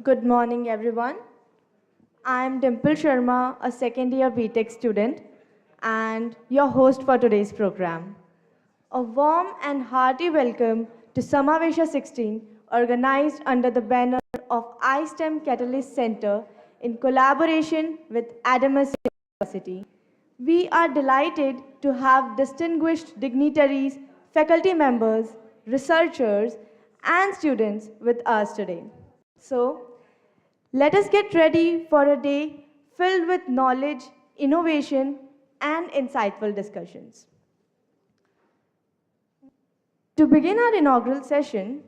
Good morning, everyone. I am Dimple Sharma, a second year BTech student, and your host for today's program. A warm and hearty welcome to Samavesha 16, organized under the banner of iSTEM Catalyst Center in collaboration with Adamas University. We are delighted to have distinguished dignitaries, faculty members, researchers, and students with us today. So, let us get ready for a day filled with knowledge, innovation, and insightful discussions. To begin our inaugural session,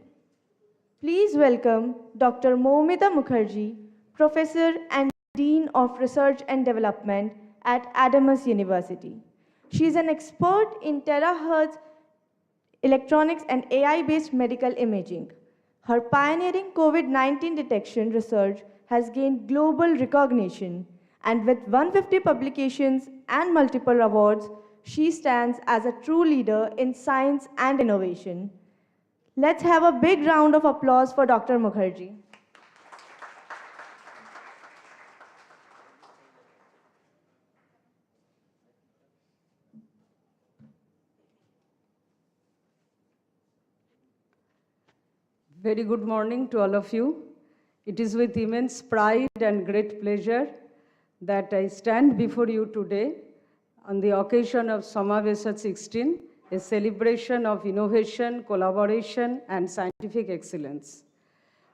please welcome Dr. Moumita Mukherjee, Professor and Dean of Research and Development at Adamas University. She is an expert in terahertz electronics and AI-based medical imaging. Her pioneering COVID-19 detection research has gained global recognition, and with 150 publications and multiple awards, she stands as a true leader in science and innovation. Let's have a big round of applause for Dr. Mukherjee. Very good morning to all of you. It is with immense pride and great pleasure that I stand before you today on the occasion of Samavesha 16, a celebration of innovation, collaboration, and scientific excellence.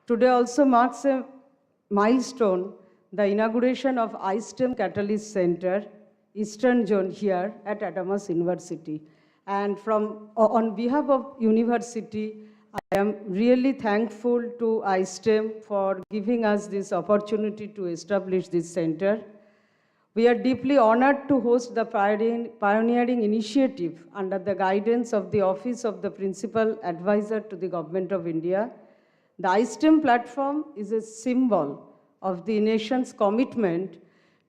Today also marks a milestone, the inauguration of iSTEM Catalyst Center, Eastern Zone here at Adamas University. And on behalf of university, I am really thankful to iSTEM for giving us this opportunity to establish this center. We are deeply honored to host the pioneering initiative under the guidance of the Office of the Principal Advisor to the Government of India. The iSTEM platform is a symbol of the nation's commitment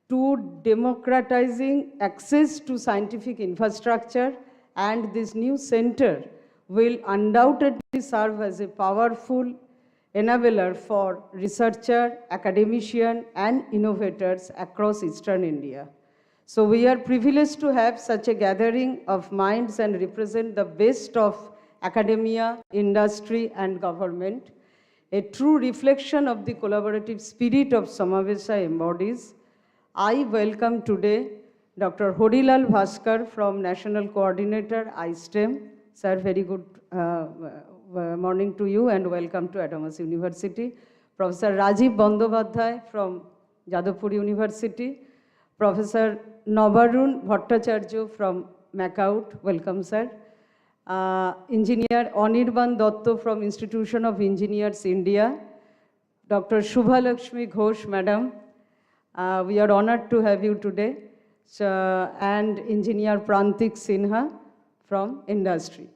to democratizing access to scientific infrastructure, and this new center will undoubtedly serve as a powerful enabler for researchers, academicians, and innovators across Eastern India. So we are privileged to have such a gathering of minds and represent the best of academia, industry, and government. A true reflection of the collaborative spirit of Samavesha embodies. I welcome today Dr. Horilal Bhaskar from National Coordinator, iSTEM. Sir, very good morning to you and welcome to Adamas University. Professor Rajiv Bandyopadhyay from Jadavpur University. Professor Nabarun Bhattacharya from MACAUT, welcome sir. Engineer Anirban Dotto from Institution of Engineers, India. Dr. Shubha Lakshmi Ghosh, madam. We are honored to have you today. And Engineer Prantik Sinha from industry.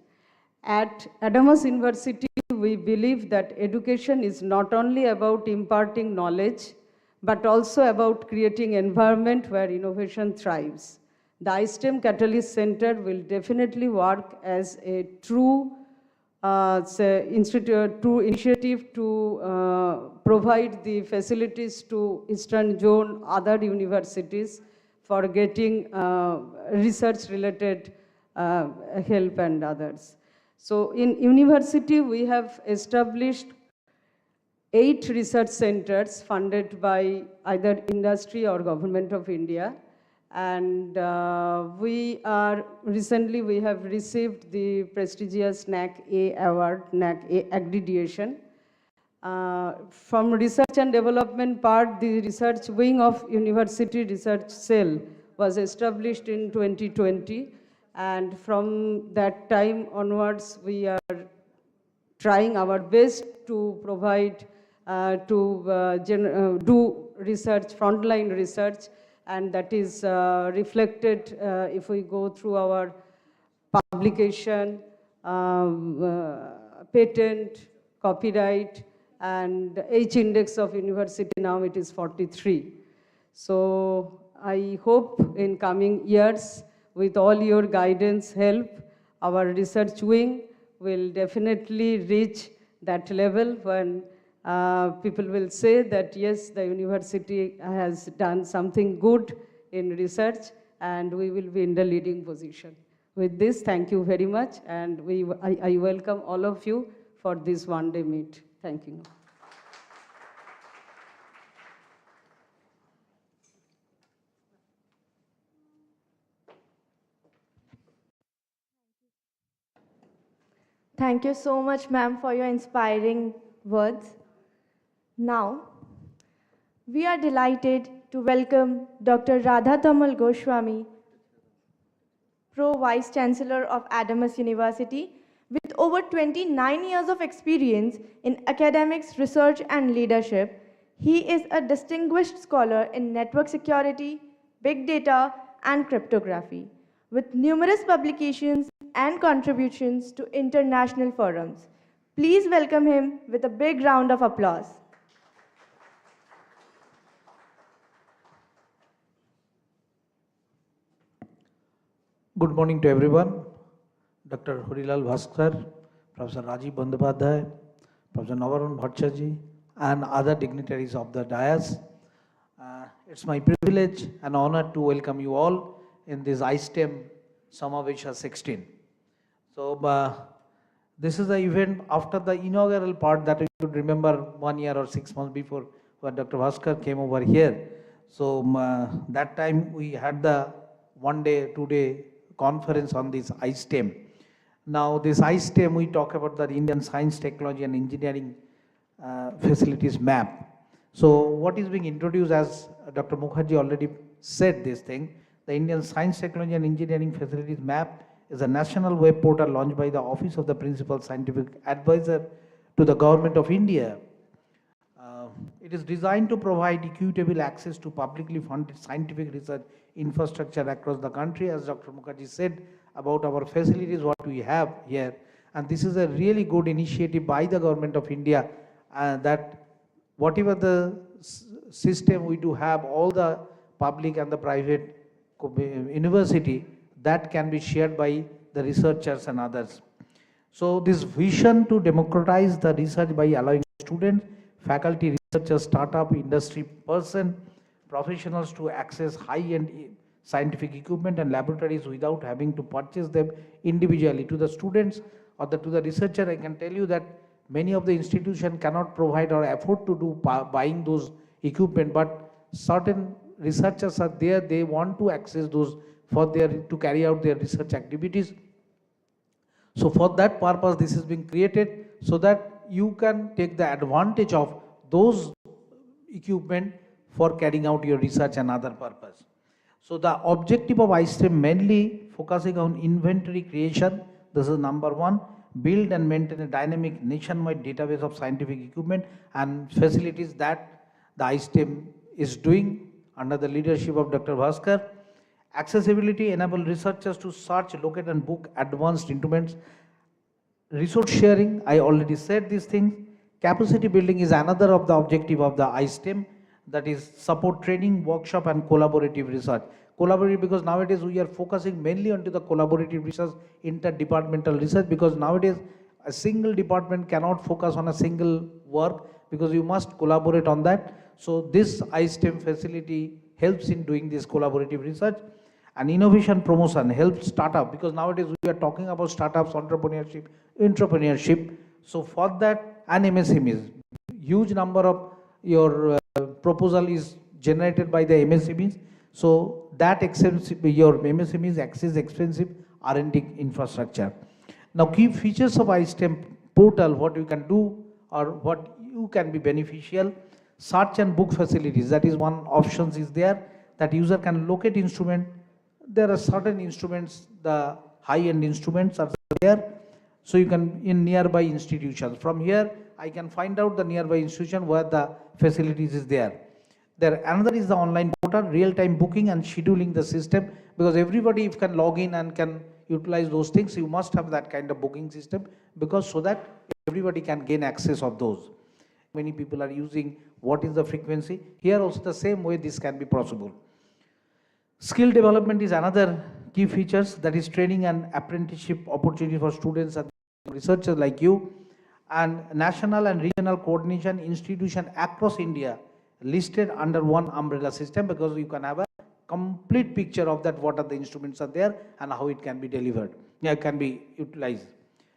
At Adamas University, we believe that education is not only about imparting knowledge, but also about creating an environment where innovation thrives. The iSTEM Catalyst Center will definitely work as a true initiative to provide the facilities to Eastern Zone, other universities for getting research-related help and others. So in university, we have established 8 research centers funded by either industry or Government of India. And recently we have received the prestigious NAC A award, NAC A accreditation. From research and development part, the research wing of University Research Cell was established in 2020. And from that time onwards, we are trying our best to provide, do research, frontline research, and that is reflected if we go through our publication, patent, copyright, and H index of university now it is 43. So I hope in coming years, with all your guidance, help, our research wing will definitely reach that level when people will say that yes, the university has done something good in research and we will be in the leading position. With this, thank you very much, and I welcome all of you for this one-day meet. Thank you. Thank you so much, ma'am, for your inspiring words. Now, we are delighted to welcome Dr. Radha Tamal Goswami, Pro Vice Chancellor of Adamas University, with over 29 years of experience in academics, research, and leadership. He is a distinguished scholar in network security, big data, and cryptography, with numerous publications and contributions to international forums. Please welcome him with a big round of applause. Good morning to everyone. Dr. Hurilal Bhaskar, Professor Rajiv Bandyopadhyay, Professor Navarun Bhattacharjee, and other dignitaries of the dais. It's my privilege and honor to welcome you all in this iSTEM Samavesha 16. So, this is the event after the inaugural part that you could remember 1 year or 6 months before when Dr. Bhaskar came over here. So, that time we had the 1 day, 2 day conference on this iSTEM. Now this iSTEM, we talk about the Indian Science, Technology and Engineering Facilities Map. So what is being introduced, as Dr. Mukherjee already said this thing, the Indian Science, Technology and Engineering Facilities Map is a national web portal launched by the Office of the Principal Scientific Advisor to the Government of India. It is designed to provide equitable access to publicly funded scientific research infrastructure across the country, as Dr. Mukherjee said about our facilities, what we have here. And this is a really good initiative by the Government of India, that whatever the system we do have, all the public and the private university, that can be shared by the researchers and others. So this vision to democratize the research by allowing students, faculty, researchers, startup, industry person, professionals to access high-end scientific equipment and laboratories without having to purchase them individually. To the students or to the researcher, I can tell you that many of the institutions cannot provide or afford to do buying those equipment, but certain researchers are there, they want to access those to carry out their research activities. So for that purpose, this is being created so that you can take the advantage of those equipment for carrying out your research and other purpose. So the objective of iSTEM mainly focusing on inventory creation. This is number one. Build and maintain a dynamic nationwide database of scientific equipment and facilities that the iSTEM is doing under the leadership of Dr. Bhaskar. Accessibility enable researchers to search, locate and book advanced instruments. Resource sharing, I already said these things. Capacity building is another of the objective of the iSTEM, that is support training, workshop and collaborative research. Collaborative, because nowadays we are focusing mainly onto the collaborative research, interdepartmental research, because nowadays a single department cannot focus on a single work because you must collaborate on that. So this iSTEM facility helps in doing this collaborative research. And innovation promotion helps startup, because nowadays we are talking about startups, entrepreneurship. So for that, and MSMEs, huge number of your proposal is generated by the MSMEs. So that your MSMEs access expensive R&D infrastructure. Now key features of iSTEM portal, what you can do or what you can be beneficial. Search and book facilities, that is one options is there, that user can locate instrument. There are certain instruments, the high-end instruments are there. So you can in nearby institutions. From here, I can find out the nearby institution where the facilities is there. Another is the online portal, real-time booking and scheduling the system, because everybody can log in and can utilize those things. You must have that kind of booking system, because so that everybody can gain access of those. Many people are using, what is the frequency? Here also the same way this can be possible. Skill development is another key features, that is training and apprenticeship opportunity for students and researchers like you, and national and regional coordination institution across India listed under one umbrella system, because you can have a complete picture of that, what are the instruments are there and how it can be delivered, can be utilized.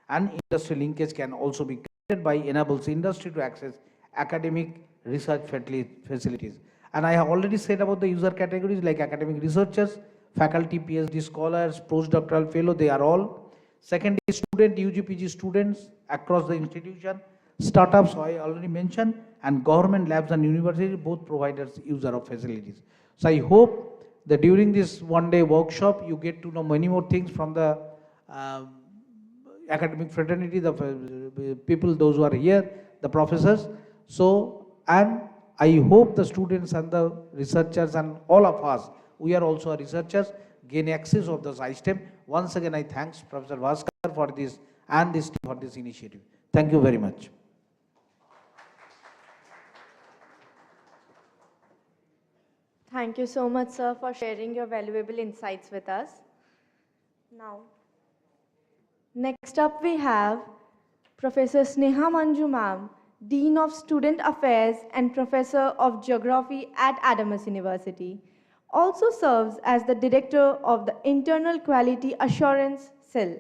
And industry linkage can also be created by enables industry to access academic research facilities. And I have already said about the user categories like academic researchers, faculty, PhD scholars, postdoctoral fellow, they are all. Second is student, UGPG students across the institution, startups, I already mentioned, and government labs and universities, both providers, user of facilities. So I hope that during this one-day workshop, you get to know many more things from the academic fraternity, the people, those who are here, the professors. So, and I hope the students and the researchers and all of us, we are also researchers, gain access of the system. Once again, I thanks Professor Bhaskar for this and this team for this initiative. Thank you very much. Thank you so much, sir, for sharing your valuable insights with us. Now, next up we have Professor Sneha Manju ma'am, Dean of Student Affairs and Professor of Geography at Adams University. Also serves as the Director of the Internal Quality Assurance Cell.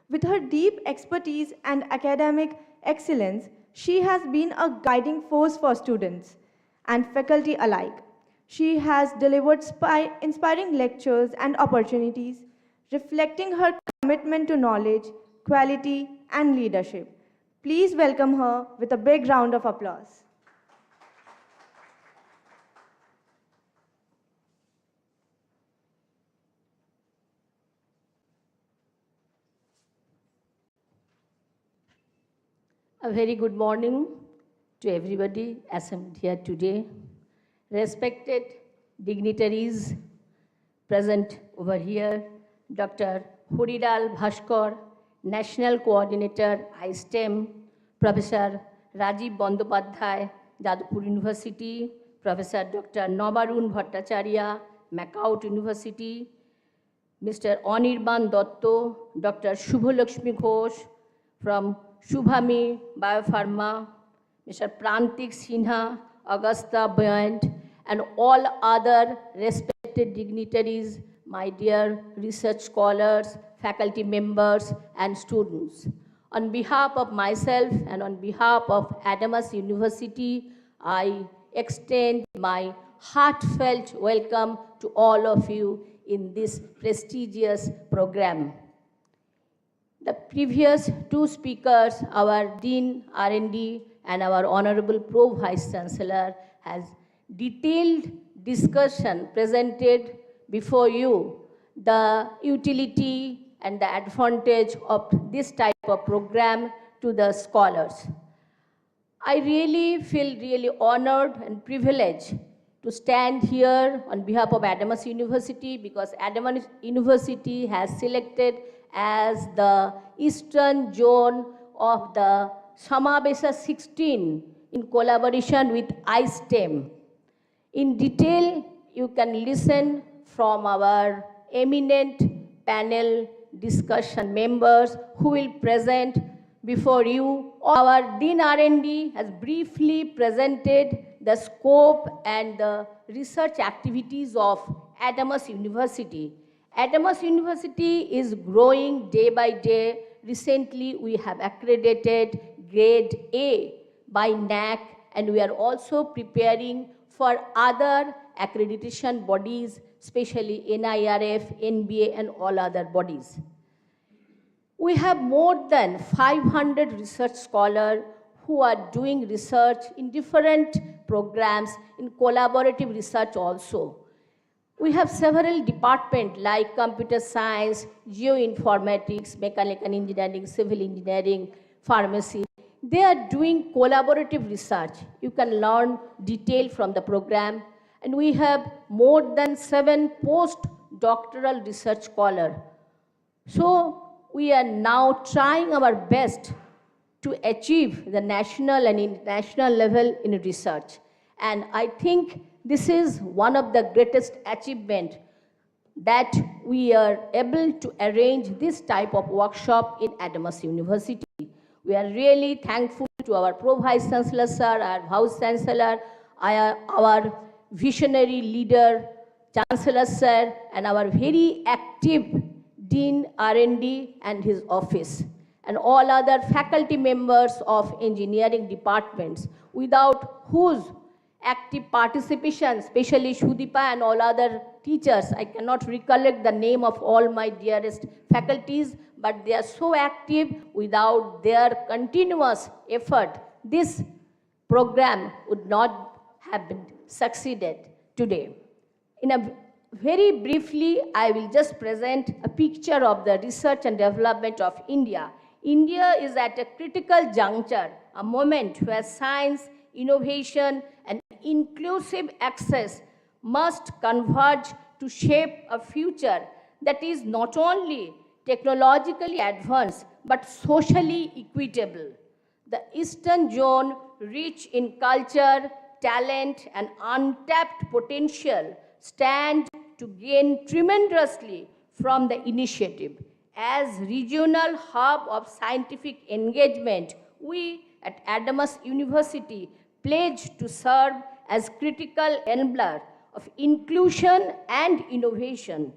With her deep expertise and academic excellence, she has been a guiding force for students and faculty alike. She has delivered inspiring lectures and opportunities, reflecting her commitment to knowledge, quality, and leadership. Please welcome her with a big round of applause. A very good morning to everybody assembled here today. Respected dignitaries present over here, Dr. Horilal Bhaskar, National Coordinator, ISTEM, Professor Rajiv Bandopadhyay, Jadavpur University, Professor Dr. Nabarun Bhattacharya, McCourt University, Mr. Anirban Dotto, Dr. Shubhalakshmi Ghosh from Shubhami Biopharma, Mr. Prantik Sinha, Augusta Bryant, and all other respected dignitaries, my dear research scholars, faculty members, and students. On behalf of myself and on behalf of Adams University, I extend my heartfelt welcome to all of you in this prestigious program. The previous two speakers, our Dean R&D and our Honorable Pro Vice Chancellor, has detailed discussion presented before you the utility and the advantage of this type of program to the scholars. I really feel really honored and privileged to stand here on behalf of Adams University, because Adams University has selected as the Eastern Zone of the Samavesha 16 in collaboration with ISTEM. In detail, you can listen from our eminent panel discussion members who will present before you. Our Dean R&D has briefly presented the scope and the research activities of Adams University. Adams University is growing day by day. Recently, we have accredited grade A by NAC, and we are also preparing for other accreditation bodies, especially NIRF, NBA, and all other bodies. We have more than 500 research scholars who are doing research in different programs, in collaborative research also. We have several departments like computer science, geoinformatics, mechanical engineering, civil engineering, pharmacy. They are doing collaborative research. You can learn detail from the program. And we have more than 7 postdoctoral research scholars. So we are now trying our best to achieve the national and international level in research. And I think this is one of the greatest achievements that we are able to arrange this type of workshop in Adamas University. We are really thankful to our Pro-Vice Chancellor, sir, our Vice Chancellor, our visionary leader, Chancellor, sir, and our very active Dean R&D and his office, and all other faculty members of engineering departments, without whose active participation, especially Shudipa and all other teachers. I cannot recollect the name of all my dearest faculties, but they are so active. Without their continuous effort, this program would not have been succeeded today. In a very briefly, I will just present a picture of the research and development of India. India is at a critical juncture, a moment where science, innovation, and inclusive access must converge to shape a future that is not only technologically advanced but socially equitable. The Eastern Zone, rich in culture, talent, and untapped potential, stand to gain tremendously from the initiative. As regional hub of scientific engagement, we at Adamas University pledge to serve as critical enabler of inclusion and innovation.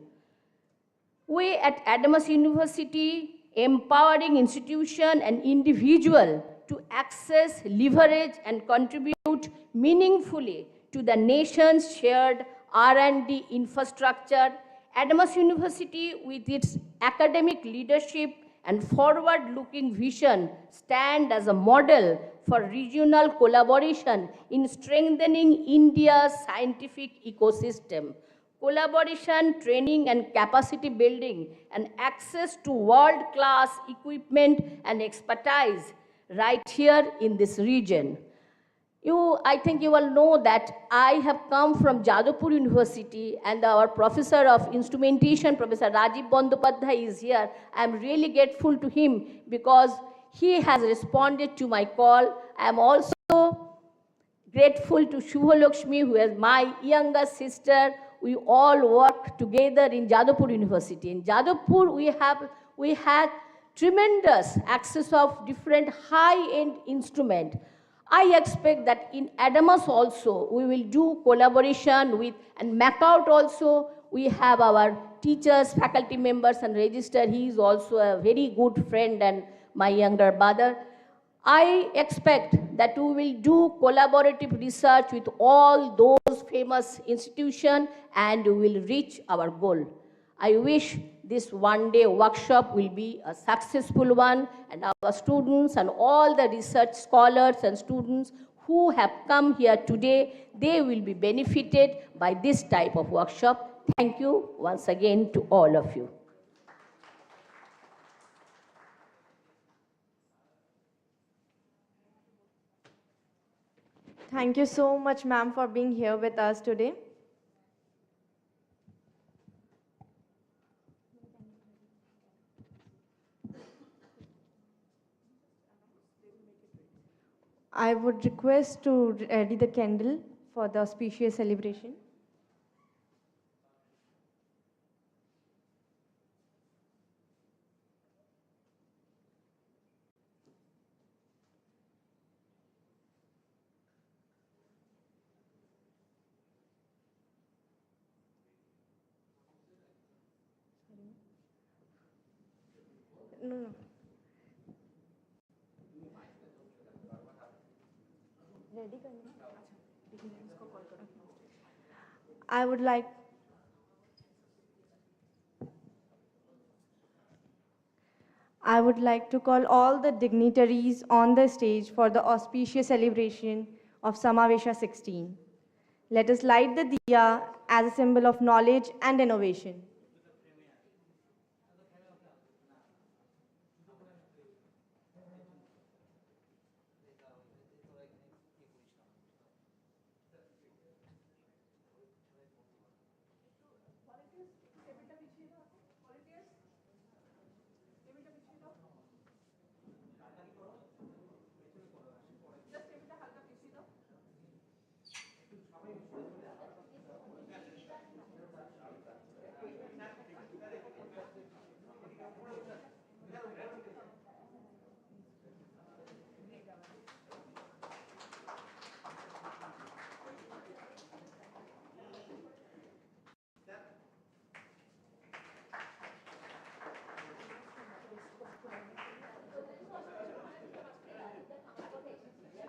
We at Adamas University, empowering institution and individual to access, leverage, and contribute meaningfully to the nation's shared R&D infrastructure. Adamas University, with its academic leadership and forward-looking vision, stand as a model for regional collaboration in strengthening India's scientific ecosystem. Collaboration, training, and capacity building, and access to world-class equipment and expertise right here in this region. I think you all know that I have come from Jadavpur University, and our professor of instrumentation, Professor Rajiv Bandyopadhyay, is here. I am really grateful to him because he has responded to my call. I am also grateful to Shubhalakshmi, who is my younger sister. We all work together in Jadavpur University. In Jadavpur, we had tremendous access of different high-end instruments. I expect that in Adamas also, we will do collaboration with, and MacOut also, we have our teachers, faculty members, and register. He is also a very good friend and my younger brother. I expect that we will do collaborative research with all those famous institutions and we will reach our goal. I wish this one-day workshop will be a successful one, and our students and all the research scholars and students who have come here today, they will be benefited by this type of workshop. Thank you once again to all of you. Thank you so much, ma'am, for being here with us today. I would request to ready the candle for the auspicious celebration. No, no. I would like I would like to call all the dignitaries on the stage for the auspicious celebration of Samavesha 16. Let us light the diya as a symbol of knowledge and innovation.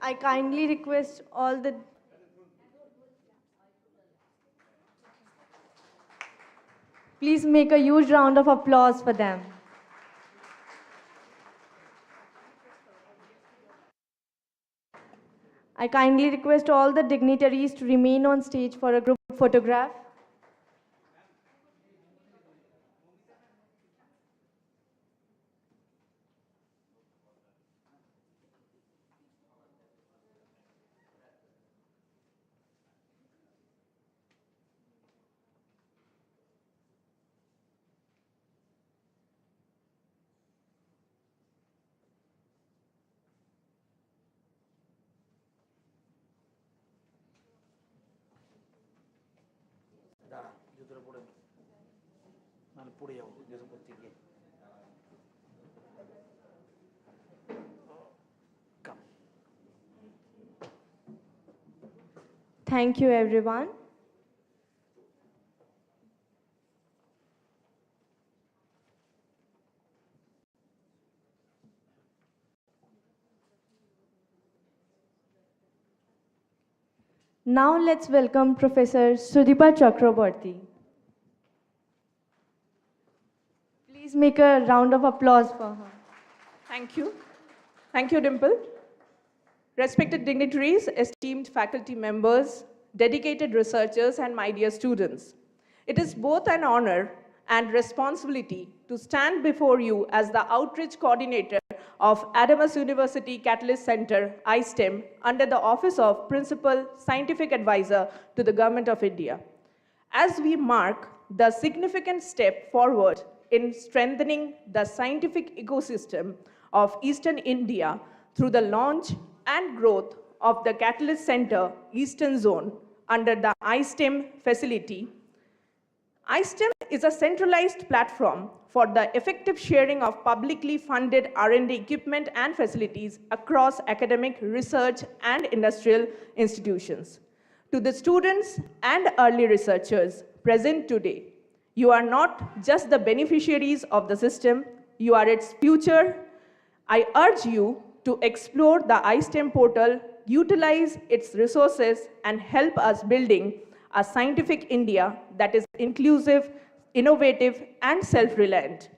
I kindly request all the Please make a huge round of applause for them. I kindly request all the dignitaries to remain on stage for a group photograph. দাঁড়া জুতোটা পরে নে। নাহলে পড়ে যাবো জুতো পরতে গিয়ে। Come. Thank you, everyone. Now let's welcome Professor Sudipa Chakraborty. Please make a round of applause for her. Thank you. Thank you, Dimple. Respected dignitaries, esteemed faculty members, dedicated researchers, and my dear students. It is both an honor and responsibility to stand before you as the outreach coordinator of Adamas University Catalyst Center, ISTEM, under the Office of Principal Scientific Advisor to the Government of India. As we mark the significant step forward in strengthening the scientific ecosystem of Eastern India through the launch and growth of the Catalyst Center Eastern Zone under the ISTEM facility, ISTEM is a centralized platform for the effective sharing of publicly funded R&D equipment and facilities across academic, research, and industrial institutions. To the students and early researchers present today, you are not just the beneficiaries of the system, you are its future. I urge you to explore the iSTEM portal, utilize its resources, and help us building a scientific India that is inclusive, innovative, and self-reliant.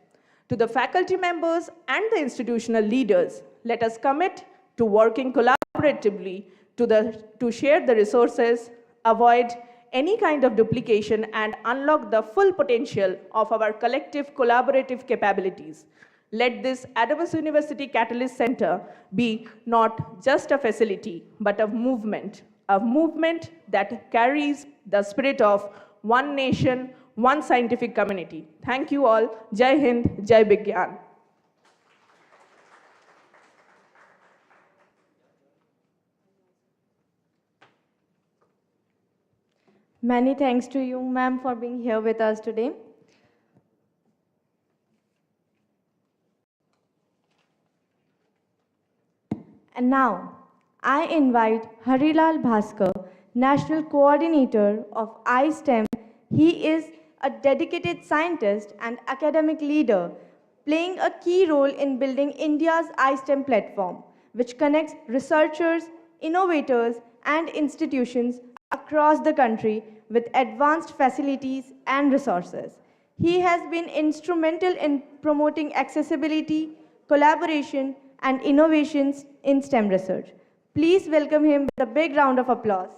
To the faculty members and the institutional leaders, let us commit to working collaboratively to share the resources, avoid any kind of duplication, and unlock the full potential of our collective collaborative capabilities. Let this Adamas University Catalyst Center be not just a facility, but a movement that carries the spirit of one nation, one scientific community. Thank you all. Jai Hind, Jai Vigyan. Many thanks to you, ma'am, for being here with us today. And now, I invite Harilal Bhaskar, National Coordinator of iSTEM. He is a dedicated scientist and academic leader, playing a key role in building India's iSTEM platform, which connects researchers, innovators, and institutions across the country with advanced facilities and resources. He has been instrumental in promoting accessibility, collaboration, and innovations in STEM research. Please welcome him with a big round of applause.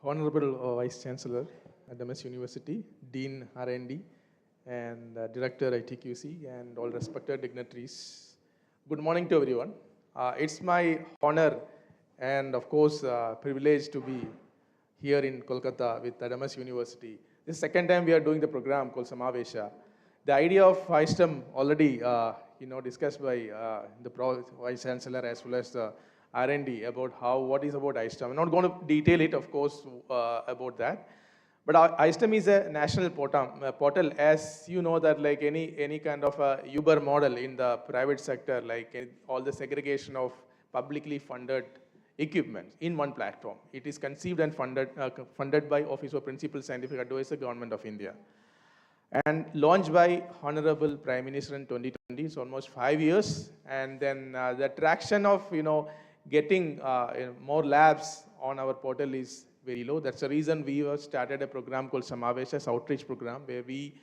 Honorable Vice Chancellor at Adamas University, Dean R&D, and Director ITQC, and all respected dignitaries. Good morning to everyone. It's my honor and, of course, privilege to be here in Kolkata with Adamas University. This is the second time we are doing the program called Samavesha. The idea of iSTEM already discussed by the Vice Chancellor as well as the R&D about what is about iSTEM. I'm not going to detail it, of course, about that. But iSTEM is a national portal, as you know that like any kind of a Uber model in the private sector, like all the segregation of publicly funded equipment in one platform. It is conceived and funded by Office of Principal Scientific Advisor, Government of India. and launched by Honorable Prime Minister in 2020. It's almost 5 years, and then the traction of getting more labs on our portal is very low. That's the reason we have started a program called Samavesha outreach program, where we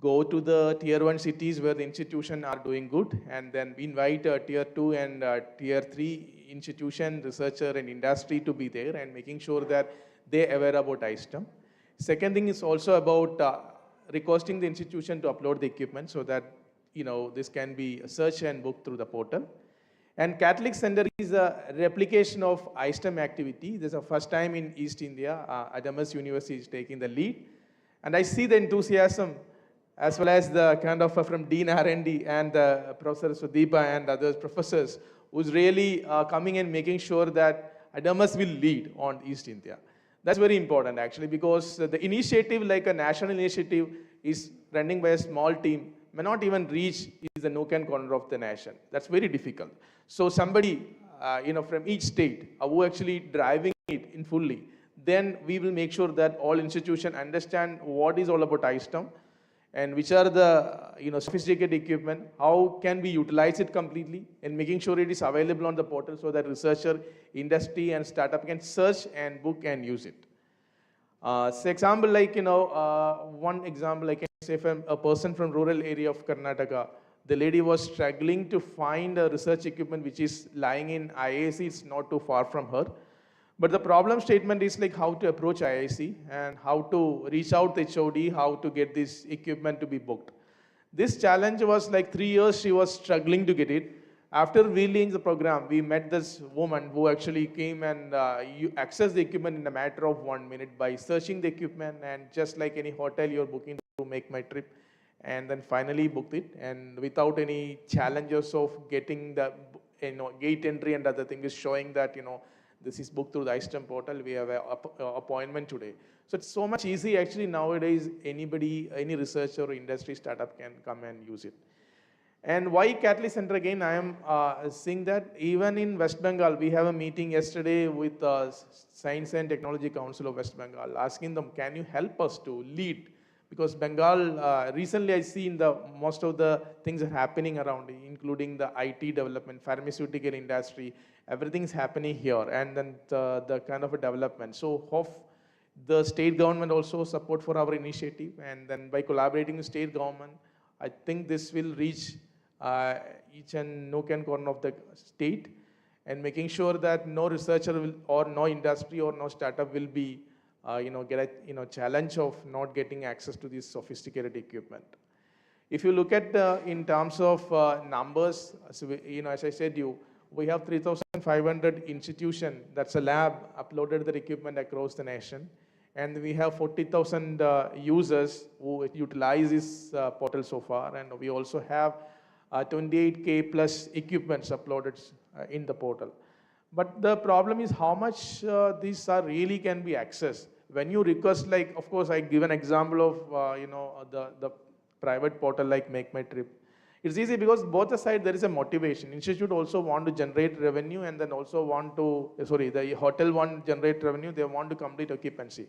go to the tier 1 cities where the institutions are doing good, and then we invite tier 2 and tier 3 institution, researcher and industry to be there and making sure that they are aware about ISTEM. Second thing is also about requesting the institution to upload the equipment so that this can be searched and booked through the portal. And Catholic Center is a replication of ISTEM activity. This is the first time in East India. Adamas University is taking the lead. And I see the enthusiasm as well as the kind of from Dean R&D and Professor Sudeepa and other professors who's really coming and making sure that Adamas will lead on East India. That's very important actually, because the initiative, like a national initiative, is running by a small team, may not even reach the nook and corner of the nation. That's very difficult. So somebody, from each state who actually driving it in fully, then we will make sure that all institutions understand what is all about ISTEM and which are the sophisticated equipment, how can we utilize it completely, and making sure it is available on the portal so that researcher, industry and startup can search and book and use it. So example, like, one example I can say, from a person from rural area of Karnataka, the lady was struggling to find a research equipment which is lying in IISc, it's not too far from her. But the problem statement is like how to approach IISc and how to reach out to HOD, how to get this equipment to be booked. This challenge was like 3 years she was struggling to get it. After relaying the program, we met this woman who actually came and accessed the equipment in a matter of 1 minute by searching the equipment, and just like any hotel you're booking to make my trip, and then finally booked it, and without any challenges of getting the gate entry and other things, showing that this is booked through the ISTEM portal. We have an appointment today. So it's so much easy actually nowadays. Anybody, any researcher or industry startup can come and use it. And why Catalyst Center again? I am seeing that even in West Bengal, we have a meeting yesterday with Science and Technology Council of West Bengal, asking them, can you help us to lead? Because Bengal, recently I see in most of the things are happening around, including the IT development, pharmaceutical industry, everything's happening here, and then the kind of a development. So hope the state government also support for our initiative, and then by collaborating with state government, I think this will reach each and nook and corner of the state, and making sure that no researcher will, or no industry or no startup will be get a challenge of not getting access to this sophisticated equipment. If you look at in terms of numbers, so as I said, we have 3,500 institutions, that's a lab, uploaded their equipment across the nation. And we have 40,000 users who utilize this portal so far. And we also have 28K plus equipments uploaded in the portal. But the problem is how much these are really can be accessed. When you request, like, of course, I give an example of the private portal like Make My Trip. It's easy because both the side there is a motivation. Institute also want to generate revenue, and then also want to, the hotel want to generate revenue, they want to complete occupancy.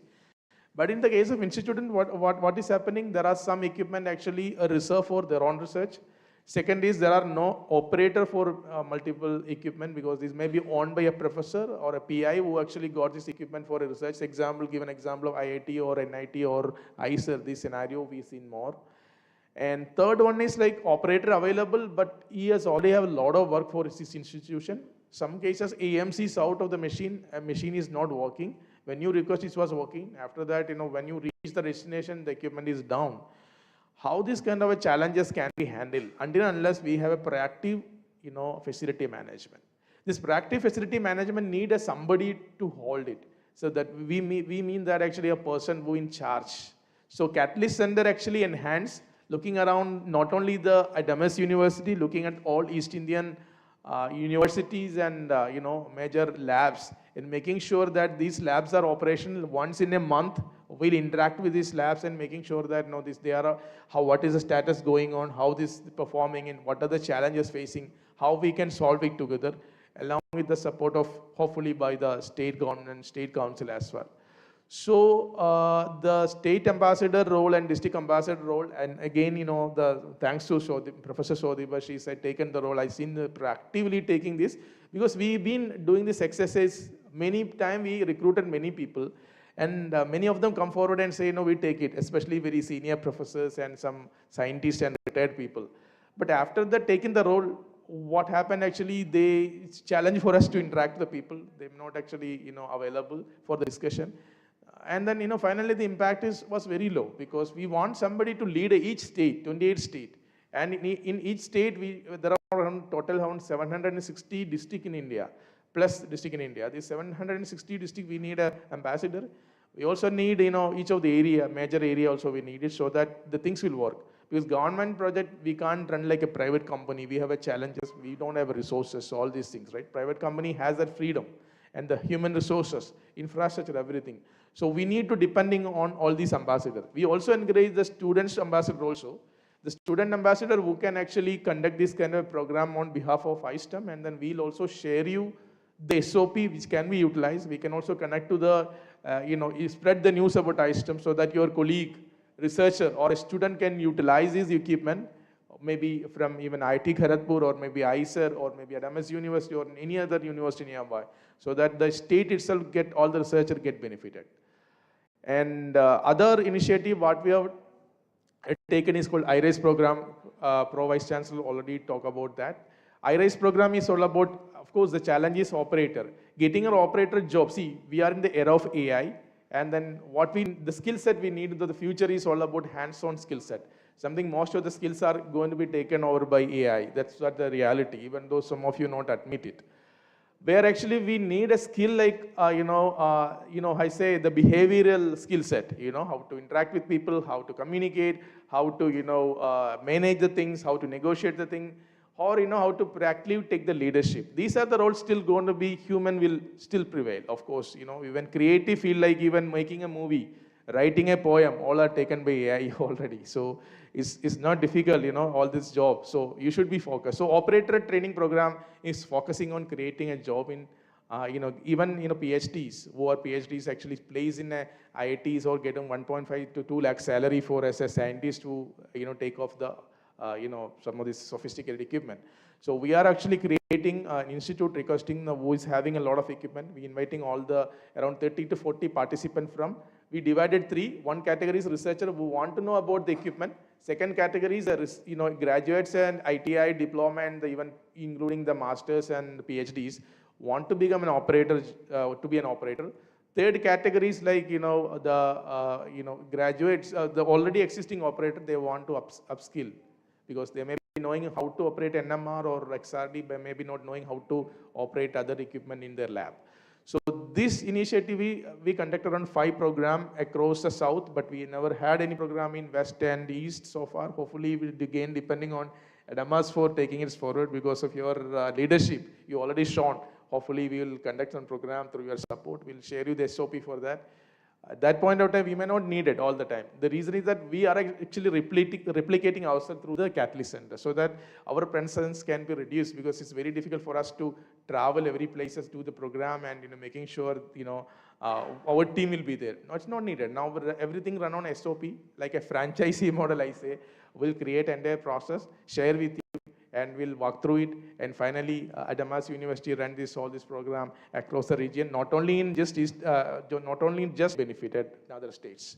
But in the case of institute, what is happening, there are some equipment actually reserved for their own research. Second is there are no operator for multiple equipment, because this may be owned by a professor or a PI who actually got this equipment for a research. Example, give an example of IIT or NIT or ICER, this scenario we've seen more. And third one is like operator available, but he has already have a lot of work for this institution. Some cases AMC is out of the machine, a machine is not working. When you request it was working. After that, when you reach the destination, the equipment is down. How this kind of a challenges can be handled until and unless we have a proactive, facility management. This proactive facility management need somebody to hold it. So that we mean that actually a person who in charge. So Catalyst Center actually enhance, looking around not only the Adamas University, looking at all East Indian universities and major labs, and making sure that these labs are operational once in a month. We'll interact with these labs and making sure that what is the status going on, how this is performing, and what are the challenges facing, how we can solve it together, along with the support of hopefully by the state government and state council as well. So the state ambassador role and district ambassador role, and again, thanks to Professor Sodhiba, she's taken the role. I've seen her proactively taking this because we've been doing this exercise many times. We recruited many people, and many of them come forward and say, no, we take it, especially very senior professors and some scientists and retired people. But after that, taking the role, what happened actually, it's challenge for us to interact with the people. They're not actually, available for the discussion. And then, finally the impact was very low because we want somebody to lead each state, 28 state. And in each state, there are around 760 districts in India, plus district in India. These 760 districts, we need an ambassador. We also need, each of the major area also we need it so that the things will work. Because government project, we can't run like a private company. We have a challenges. We don't have resources, all these things, right? Private company has that freedom and the human resources, infrastructure, everything. So we need to depending on all these ambassadors. We also encourage the students ambassador also. The student ambassador who can actually conduct this kind of program on behalf of ISTEM, and then we'll also share you the SOP which can be utilized. We can also connect to the, spread the news about ISTEM so that your colleague, researcher or a student can utilize this equipment, maybe from even IIT Kharagpur or maybe ISER or maybe Adamas University or any other university nearby, so that the state itself all the researchers get benefited. And other initiative what we have taken is called IRISE program. Pro Vice Chancellor already talked about that. IRISE program is all about, of course, the challenge is operator. Getting an operator job. See, we are in the era of AI, and then the skill set we need in the future is all about hands-on skill set. Something most of the skills are going to be taken over by AI. That's not the reality, even though some of you not admit it. Where actually we need a skill like, I say the behavioral skill set, how to interact with people, how to communicate, how to, manage the things, how to negotiate the thing, or, how to proactively take the leadership. These are the roles still going to be, human will still prevail. Of course, even creative field like even making a movie, writing a poem, all are taken by AI already. So it's not difficult, all this job. So you should be focused. So operator training program is focusing on creating a job in, even, PhDs, who are PhDs actually place in IITs or getting 1.5 to 2 lakh salary for as a scientist to, take off the, some of this sophisticated equipment. So we are actually creating an institute requesting who is having a lot of equipment. We inviting all the around 30 to 40 participants from. We divided three. One category is researcher who want to know about the equipment. Second category is graduates and ITI diploma and even including the masters and the PhDs want to become an operator, to be an operator. Third category is like graduates, the already existing operator, they want to upskill because they may be knowing how to operate NMR or XRD, but maybe not knowing how to operate other equipment in their lab. So this initiative, we conducted around 5 programs across the south, but we never had any program in west and east so far. Hopefully we'll again depending on Adamas for taking it forward because of your leadership. You already shown. Hopefully we will conduct some program through your support. We'll share you the SOP for that. At that point of time, we may not need it all the time. The reason is that we are actually replicating ourselves through the Catalyst Center so that our presence can be reduced because it's very difficult for us to travel every places, do the program and making sure our team will be there. No, it's not needed. Now everything run on SOP, like a franchisee model I say. We'll create entire process, share with you, and we'll walk through it. And finally, Adamas University run all this program across the region, not only in just benefited in other states.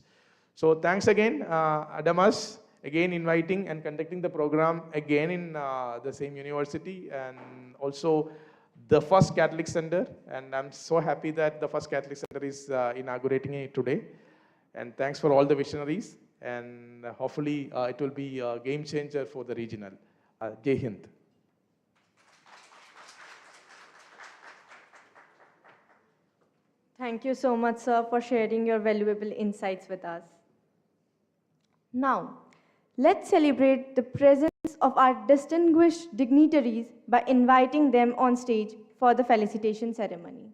So thanks again, Adamas, again inviting and conducting the program again in the same university, and also the first Catholic Center. And I'm so happy that the first Catholic Center is inaugurating it today. And thanks for all the visionaries. And hopefully it will be a game changer for the regional. Jai Hind. Thank you so much, sir, for sharing your valuable insights with us. Now, let's celebrate the presence of our distinguished dignitaries by inviting them on stage for the felicitation ceremony.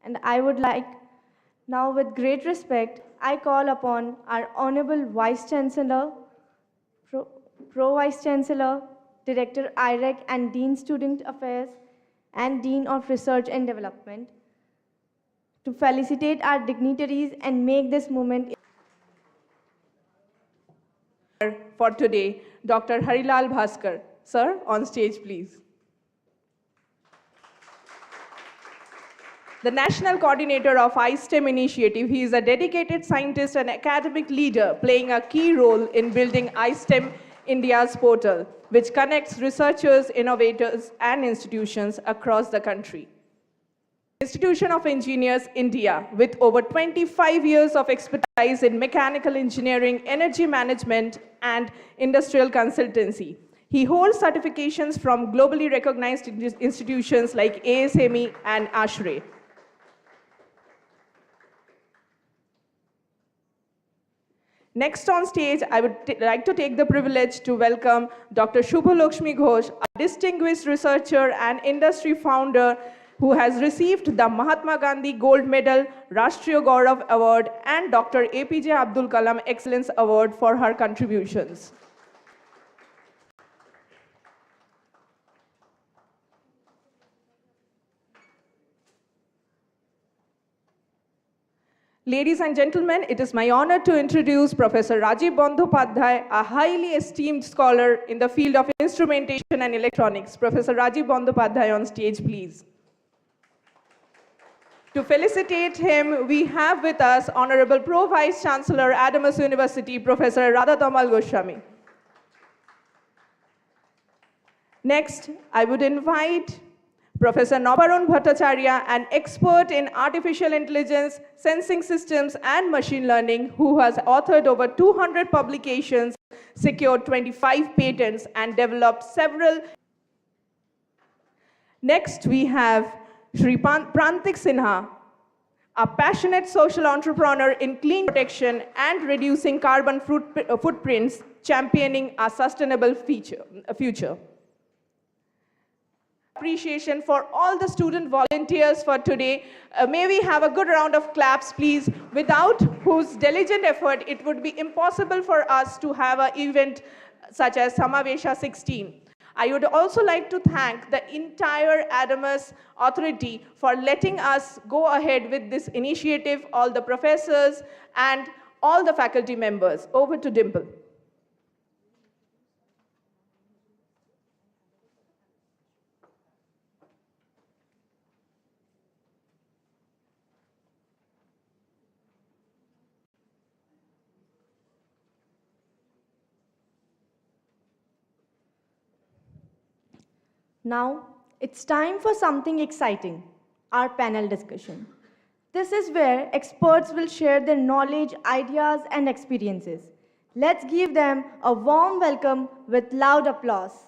And I would like, now with great respect, I call upon our Honorable Vice Chancellor, Pro Vice Chancellor, Director IREC and Dean Student Affairs, and Dean of Research and Development, to felicitate our dignitaries and make this moment For today, Dr. Harilal Bhaskar. Sir, on stage, please. The National Coordinator of iSTEM Initiative, he is a dedicated scientist and academic leader playing a key role in building iSTEM India's portal, which connects researchers, innovators, and institutions across the country. Institution of Engineers, India, with over 25 years of expertise in mechanical engineering, energy management, and industrial consultancy. He holds certifications from globally recognized institutions like ASME and ASHRAE. Next on stage, I would like to take the privilege to welcome Dr. Shubhalakshmi Ghosh, a distinguished researcher and industry founder who has received the Mahatma Gandhi Gold Medal, Rashtriya Gaurav Award, and Dr. APJ Abdul Kalam Excellence Award for her contributions. Ladies and gentlemen, it is my honor to introduce Professor Rajiv Bandhopadhyay, a highly esteemed scholar in the field of instrumentation and electronics. Professor Rajiv Bandhopadhyay on stage, please. To felicitate him, we have with us Honorable Pro Vice Chancellor, Adamas University, Professor Radha Tamal Goswami. Next, I would invite Professor Nabarun Bhattacharya, an expert in artificial intelligence, sensing systems, and machine learning, who has authored over 200 publications, secured 25 patents, and developed several. Next, we have Shri Prantik Sinha, a passionate social entrepreneur in clean protection and reducing carbon footprints, championing a sustainable future. Appreciation for all the student volunteers for today. May we have a good round of claps, please, without whose diligent effort it would be impossible for us to have an event such as Samavesha 16. I would also like to thank the entire Adamas authority for letting us go ahead with this initiative, all the professors and all the faculty members. Over to Dimple. Now, it's time for something exciting, our panel discussion. This is where experts will share their knowledge, ideas, and experiences. Let's give them a warm welcome with loud applause.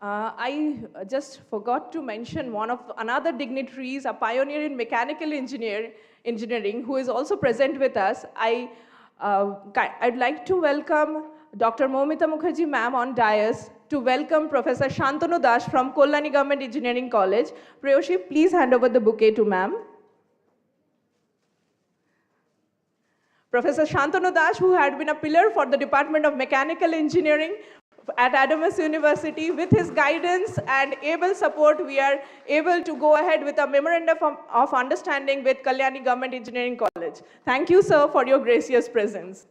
I just forgot to mention another dignitaries, a pioneer in mechanical engineering, who is also present with us. I'd like to welcome Dr. Momita Mukherjee ma'am on dais to welcome Professor Shantanu Das from Kollani Government Engineering College. Preyoshi, please hand over the bouquet to ma'am. Professor Shantanu Das, who had been a pillar for the Department of Mechanical Engineering at Adamas University, with his guidance and able support, we are able to go ahead with a memorandum of understanding with Kalyani Government Engineering College. Thank you, sir, for your gracious presence.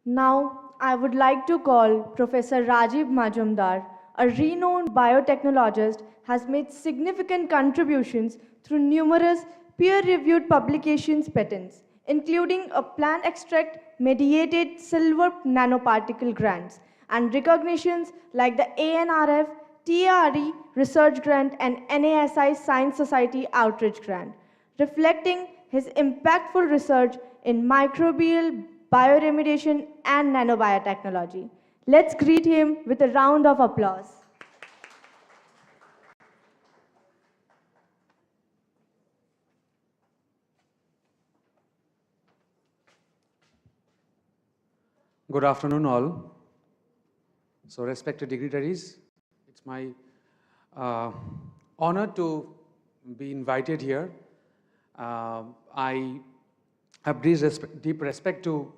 Now, I would like to call Professor Rajiv Majumdar, a renowned biotechnologist, has made significant contributions through numerous peer-reviewed publications patents, including a plant extract-mediated silver nanoparticle grants and recognitions like the ANRF, TARE Research Grant and NASI Science Society Outreach Grant, reflecting his impactful research in microbial bioremediation and nanobiotechnology. Let's greet him with a round of applause. Good afternoon, all. So, respected dignitaries, it's my honored to be invited here. I have deep respect to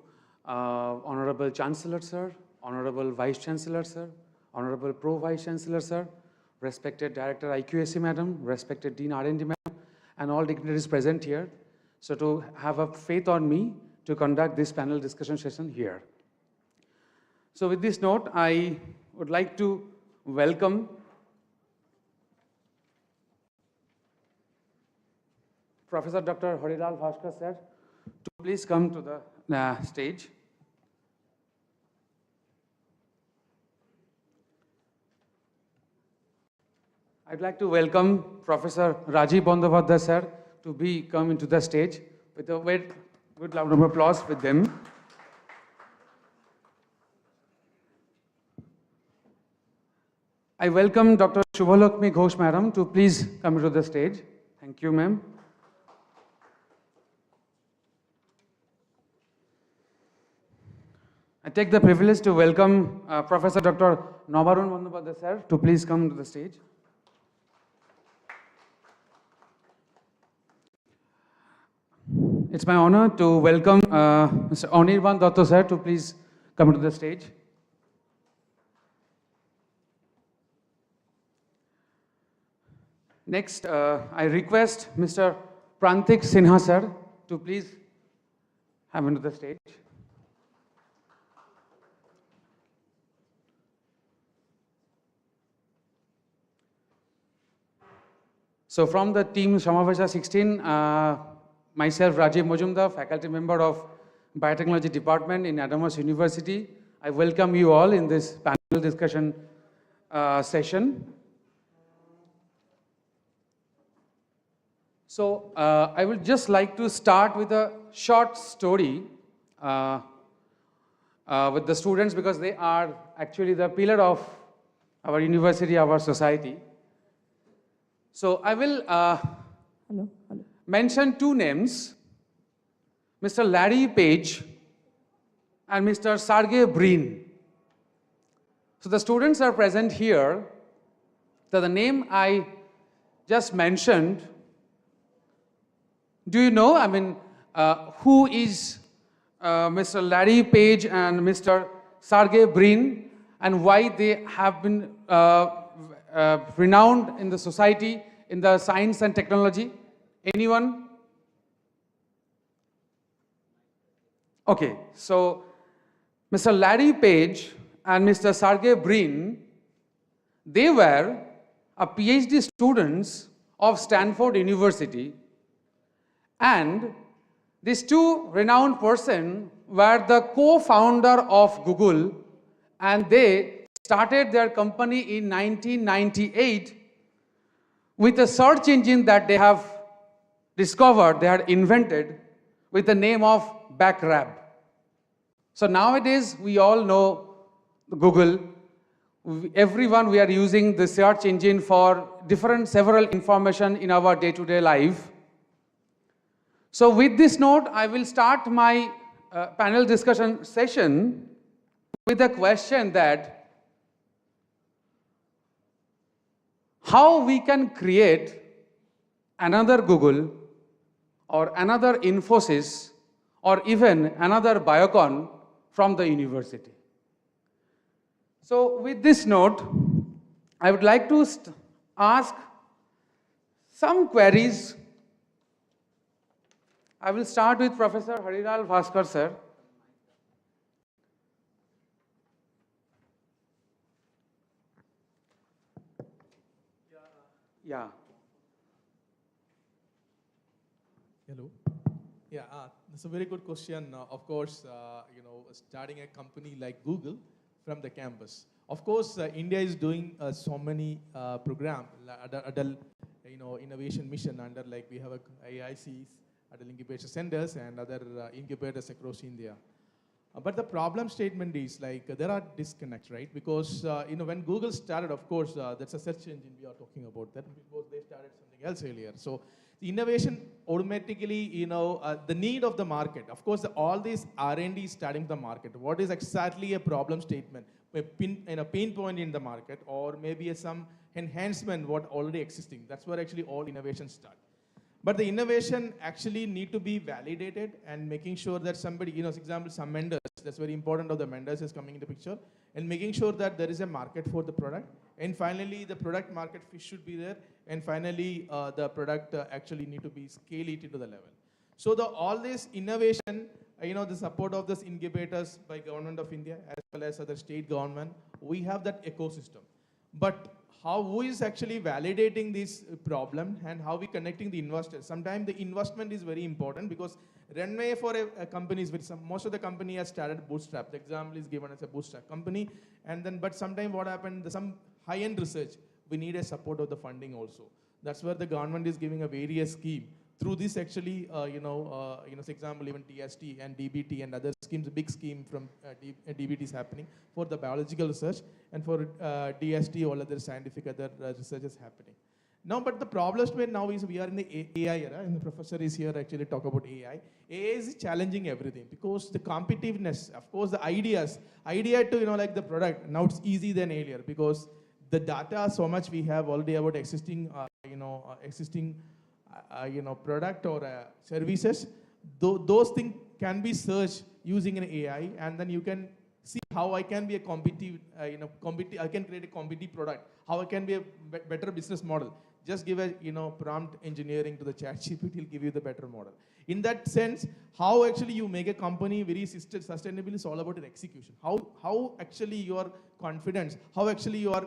Honorable Chancellor Sir, Honorable Vice Chancellor Sir, Honorable Pro Vice Chancellor Sir, respected Director IQAC Madam, respected Dean R&D Madam, and all dignitaries present here. So to have a faith on me to conduct this panel discussion session here. So with this note, I would like to welcome Professor Dr. Harilal Bhaskar sir to please come to the stage. I'd like to welcome Professor Rajiv Bandyopadhyay sir to come into the stage with a very good round of applause with them. I welcome Dr. Shubhalakshmi Ghosh madam to please come to the stage. Thank you, ma'am. I take the privilege to welcome Professor Dr. Navarun Bandyopadhyay sir to please come to the stage. It's my honor to welcome Mr. Anirban Datta sir to please come to the stage. Next, I request Mr. Prantik Sinha sir to please come into the stage. So from the team Samavesha 16, myself Rajiv Majumdar, faculty member of Biotechnology Department in Adams University, I welcome you all in this panel discussion session. So I would just like to start with a short story with the students because they are actually the pillar of our university, our society. So I will mention two names, Mr. Larry Page and Mr. Sergey Brin. So the students are present here. So the name I just mentioned, do you know, who is Mr. Larry Page and Mr. Sergey Brin and why they have been renowned in the society, in the science and technology? Anyone? Okay, so Mr. Larry Page and Mr. Sergey Brin, they were a PhD students of Stanford University, and these two renowned persons were the co-founder of Google, and they started their company in 1998 with a search engine that they have discovered, they had invented with the name of Backrab. So nowadays, we all know Google. Everyone, we are using the search engine for several information in our day-to-day life. So with this note, I will start my panel discussion session with a question that how we can create another Google or another Infosys or even another Biocon from the university. So with this note, I would like to ask some queries. I will start with Professor Harilal Bhaskar sir. Yeah. Hello. Yeah, that's a very good question. Of course, starting a company like Google from the campus. Of course, India is doing so many programs, adult, innovation mission under like we have IICs, adult incubation centers, and other incubators across India. But the problem statement is like there are disconnects, right? Because when Google started, of course, that's a search engine we are talking about. That because they started something else earlier. So the innovation automatically, the need of the market. Of course, all these R&D is starting the market. What is exactly a problem statement? A pain point in the market, or maybe some enhancement what already existing. That's where actually all innovations start. But the innovation actually need to be validated and making sure that somebody, for example, some vendors, that's very important of the vendors is coming into picture, and making sure that there is a market for the product. And finally, the product market fit should be there. And finally, the product actually need to be scale it into the level. So all this innovation, the support of this incubators by Government of India as well as other state government, we have that ecosystem. But who is actually validating this problem and how we connecting the investors? Sometimes the investment is very important because runway for a company is most of the company has started bootstrap. The example is given as a bootstrap company, and then but sometimes what happened? Some high-end research, we need a support of the funding also. That's where the government is giving a various scheme. Through this actually, for example, even TST and DBT and other schemes, a big scheme from DBT is happening for the biological research, and for DST, all other scientific other research is happening. Now, but the problem now is we are in the AI era, and the professor is here actually talk about AI. AI is challenging everything because the competitiveness, of course, the idea to, like the product, now it's easy than earlier because the data so much we have already about existing, product or services. Those things can be searched using an AI, and then you can see how I can be a competitive, I can create a competitive product, how I can be a better business model. Just give a prompt engineering to the chat GPT, will give you the better model. In that sense, how actually you make a company very sustainable is all about an execution. How actually your confidence, how actually you are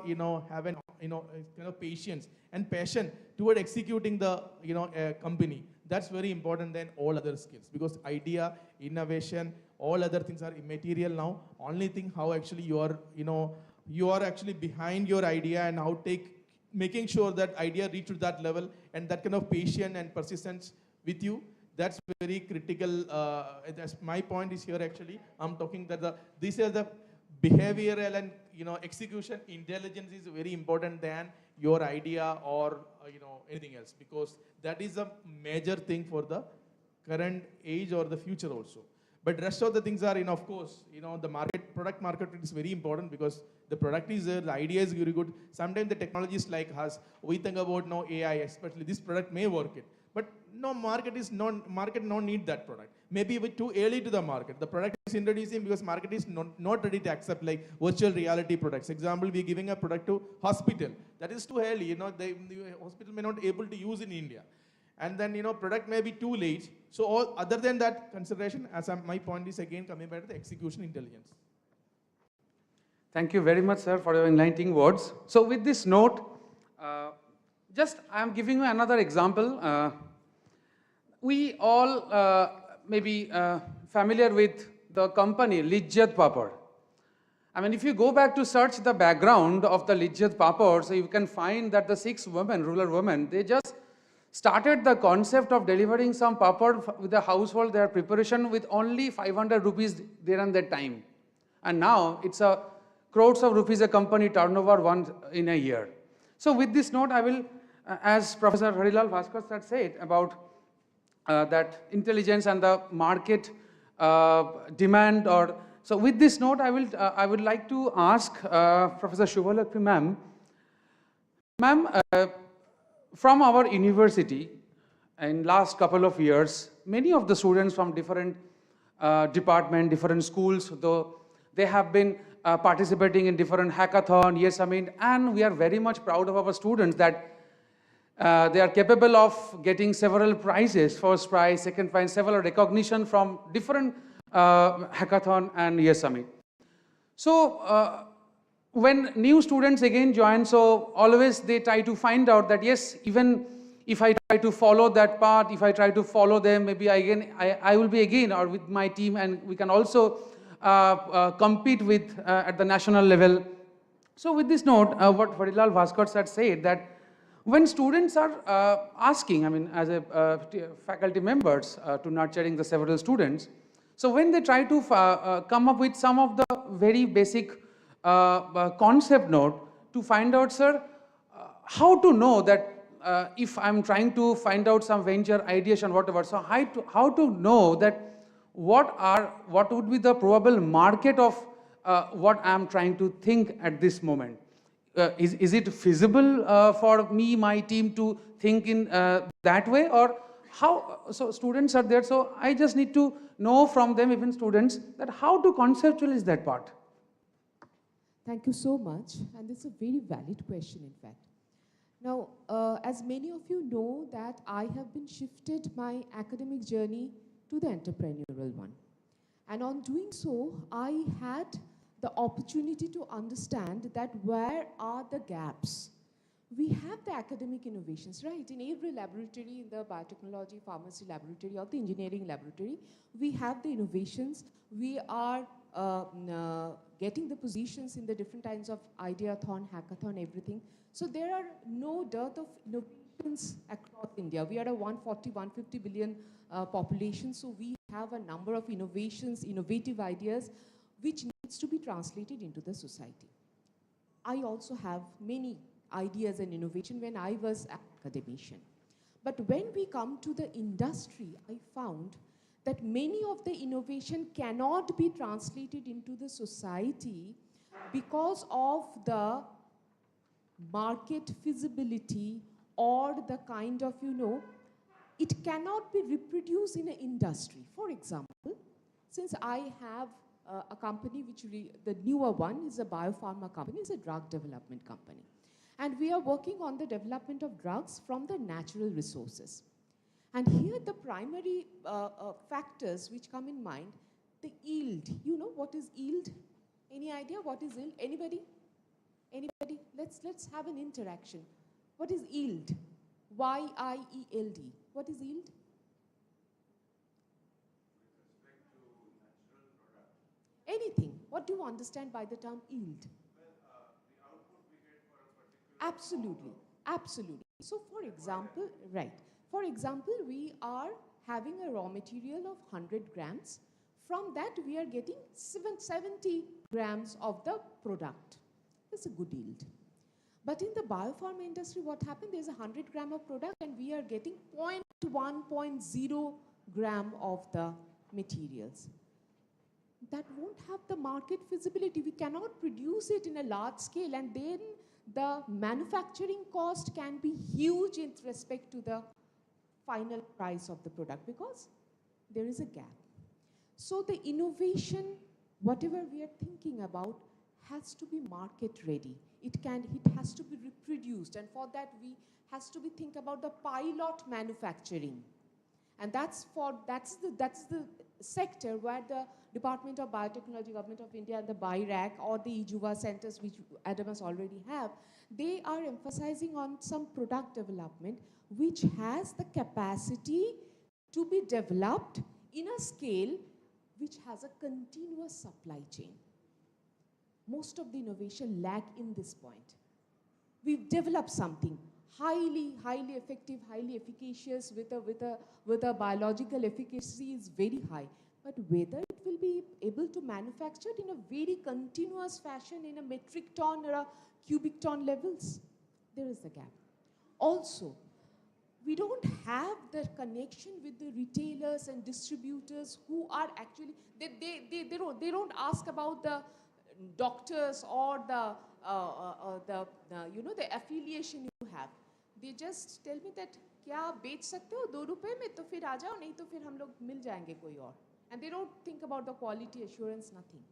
have an patience and passion toward executing the a company. That's very important than all other skills, because idea, innovation, all other things are immaterial now. Only thing how actually you are actually behind your idea and how making sure that idea reach to that level, and that kind of patience and persistence with you, that's very critical. That's my point is here actually. I'm talking that these are the behavioral and execution intelligence is very important than your idea or anything else, because that is a major thing for the current age or the future also. But rest of the things are, of course, the product market is very important because the product is there, the idea is very good. Sometimes the technologies like us, we think about now AI, especially this product may work it. But no, market no need that product. Maybe we're too early to the market. The product is introducing because market is not ready to accept like virtual reality products. Example, we're giving a product to hospital. That is too early. The hospital may not able to use in India. And then, product may be too late. So all other than that consideration, my point is again coming back to the execution intelligence. Thank you very much, sir, for your enlightening words. So with this note, I am giving you another example. We all may be familiar with the company Lijjat Papad. I mean, if you go back to search the background of the Lijjat Papad, so you can find that the 6 women, rural women, they just started the concept of delivering some papad with the household, their preparation with only 500 rupees there and that time. And now it's a crores of rupees a company turnover once in a year. So with this note, I will, as Professor Harilal Bhaskar had said about that intelligence and the market demand, so with this note, I would like to ask Professor Shubhalakshmi ma'am. Ma'am, from our university, in last couple of years, many of the students from different departments, different schools, though they have been participating in different hackathon, yes, I mean, and we are very much proud of our students that they are capable of getting several prizes, first prize, second prize, several recognition from different hackathon and yes, I mean. So, when new students again join, so always they try to find out that yes, even if I try to follow that path, if I try to follow them, maybe I will be again or with my team, and we can also compete with at the national level. So with this note, what Harilal Bhaskar had said that when students are asking, I mean as a faculty members to nurturing the several students, so when they try to come up with some of the very basic concept note to find out, sir, how to know that if I'm trying to find out some venture ideation, whatever, so how to know that what would be the probable market of what I'm trying to think at this moment. is it feasible for me, my team to think in that way, or how? So students are there, so I just need to know from them, even students, that how to conceptualize that part. Thank you so much, and it's a very valid question, in fact. Now, as many of you know that I have been shifted my academic journey to the entrepreneurial one. And on doing so, I had the opportunity to understand that where are the gaps. We have the academic innovations, right? In every laboratory, in the biotechnology, pharmacy laboratory, or the engineering laboratory, we have the innovations. We are getting the positions in the different kinds of ideathon, hackathon, everything. So there are no dearth of innovations across India. We are a 140, 150 billion population, so we have a number of innovations, innovative ideas, which needs to be translated into the society. I also have many ideas and innovation when I was an academician. But when we come to the industry, I found that many of the innovation cannot be translated into the society because of the market feasibility or the kind of, it cannot be reproduced in an industry. For example, since I have a company which the newer one is a biopharma company, it's a drug development company. And we are working on the development of drugs from the natural resources. And here the primary factors which come in mind, the yield. You know what is yield? Any idea what is yield? Anybody? Anybody? Let's have an interaction. What is yield? Y-I-E-L-D. What is yield? Anything. What do you understand by the term yield? Absolutely, absolutely. So for example, right, for example, we are having a raw material of 100 grams. From that, we are getting 70 grams of the product. That's a good yield. But in the biopharma industry, what happened? There's 100 gram of product and we are getting 0.1, 0.0 gram of the materials. That won't have the market feasibility. We cannot produce it in a large scale, and then the manufacturing cost can be huge in respect to the final price of the product because there is a gap. So the innovation, whatever we are thinking about, has to be market ready. It has to be reproduced, and for that we has to be think about the pilot manufacturing. And that's the sector where the Department of Biotechnology, Government of India, and the BIRAC or the EJUVA centers, which Adamas already have, they are emphasizing on some product development which has the capacity to be developed in a scale which has a continuous supply chain. Most of the innovation lag in this point. We've developed something highly effective, highly efficacious with a biological efficacy is very high. But whether it will be able to manufacture it in a very continuous fashion in a metric ton or a cubic ton levels, there is a gap. Also, we don't have the connection with the retailers and distributors who are actually, they don't ask about the doctors or the affiliation you have. They just tell me that क्या आप बेच सकते हो 2 रुपए में तो फिर आ जाओ नहीं तो फिर हम लोग मिल जाएंगे कोई और. And they don't think about the quality assurance, nothing.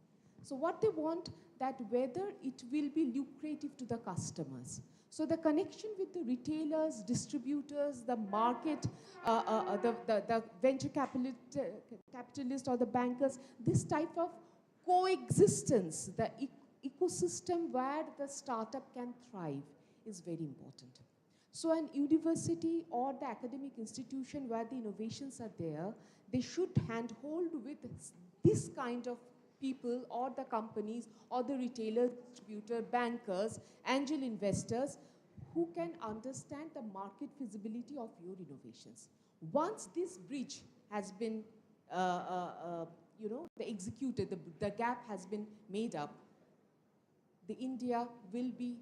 So what they want, that whether it will be lucrative to the customers. So the connection with the retailers, distributors, the market, the venture capitalists or the bankers, this type of coexistence, the ecosystem where the startup can thrive is very important. So an university or the academic institution where the innovations are there, they should handhold with this kind of people or the companies or the retailers, distributor, bankers, angel investors who can understand the market feasibility of your innovations. Once this bridge has been executed, the gap has been made up, the India will be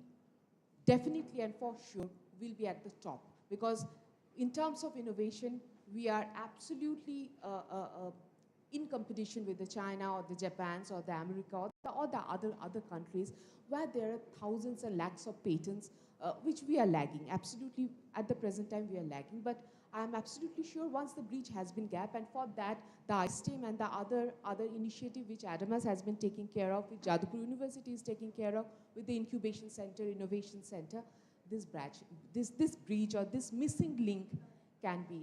definitely and for sure will be at the top, because in terms of innovation, we are absolutely in competition with the China or the Japans or the America or the other countries where there are thousands and lakhs of patents which we are lagging. Absolutely, at the present time we are lagging, but I am absolutely sure once the breach has been gap, and for that the ISTEM and the other initiative which Adamas has been taking care of, which Jadavpur University is taking care of with the Incubation Center, Innovation Center, this breach or this missing link can be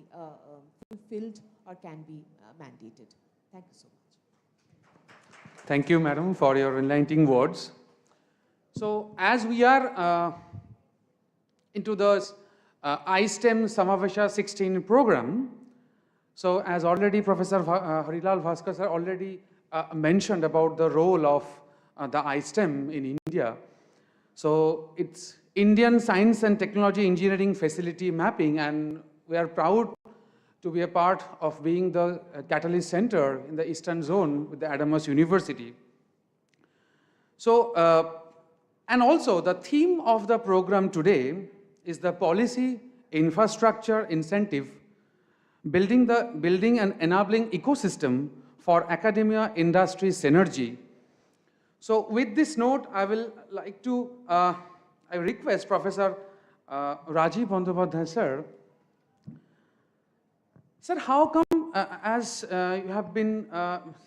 fulfilled or can be mandated. Thank you so much. Thank you, madam, for your enlightening words. So, as we are into the iSTEM Samavesha 16 program, so as already Professor Harilal Bhaskar sir already mentioned about the role of the iSTEM in India. So, it's Indian Science and Technology Engineering Facility Mapping, and we are proud to be a part of being the Catalyst Center in the Eastern Zone with the Adamas University. So, and also the theme of the program today is the policy, infrastructure, incentive, building and enabling ecosystem for academia industry synergy. So with this note, I will like to, I request Professor Rajiv Bandyopadhyay sir. Sir, how come, as you have been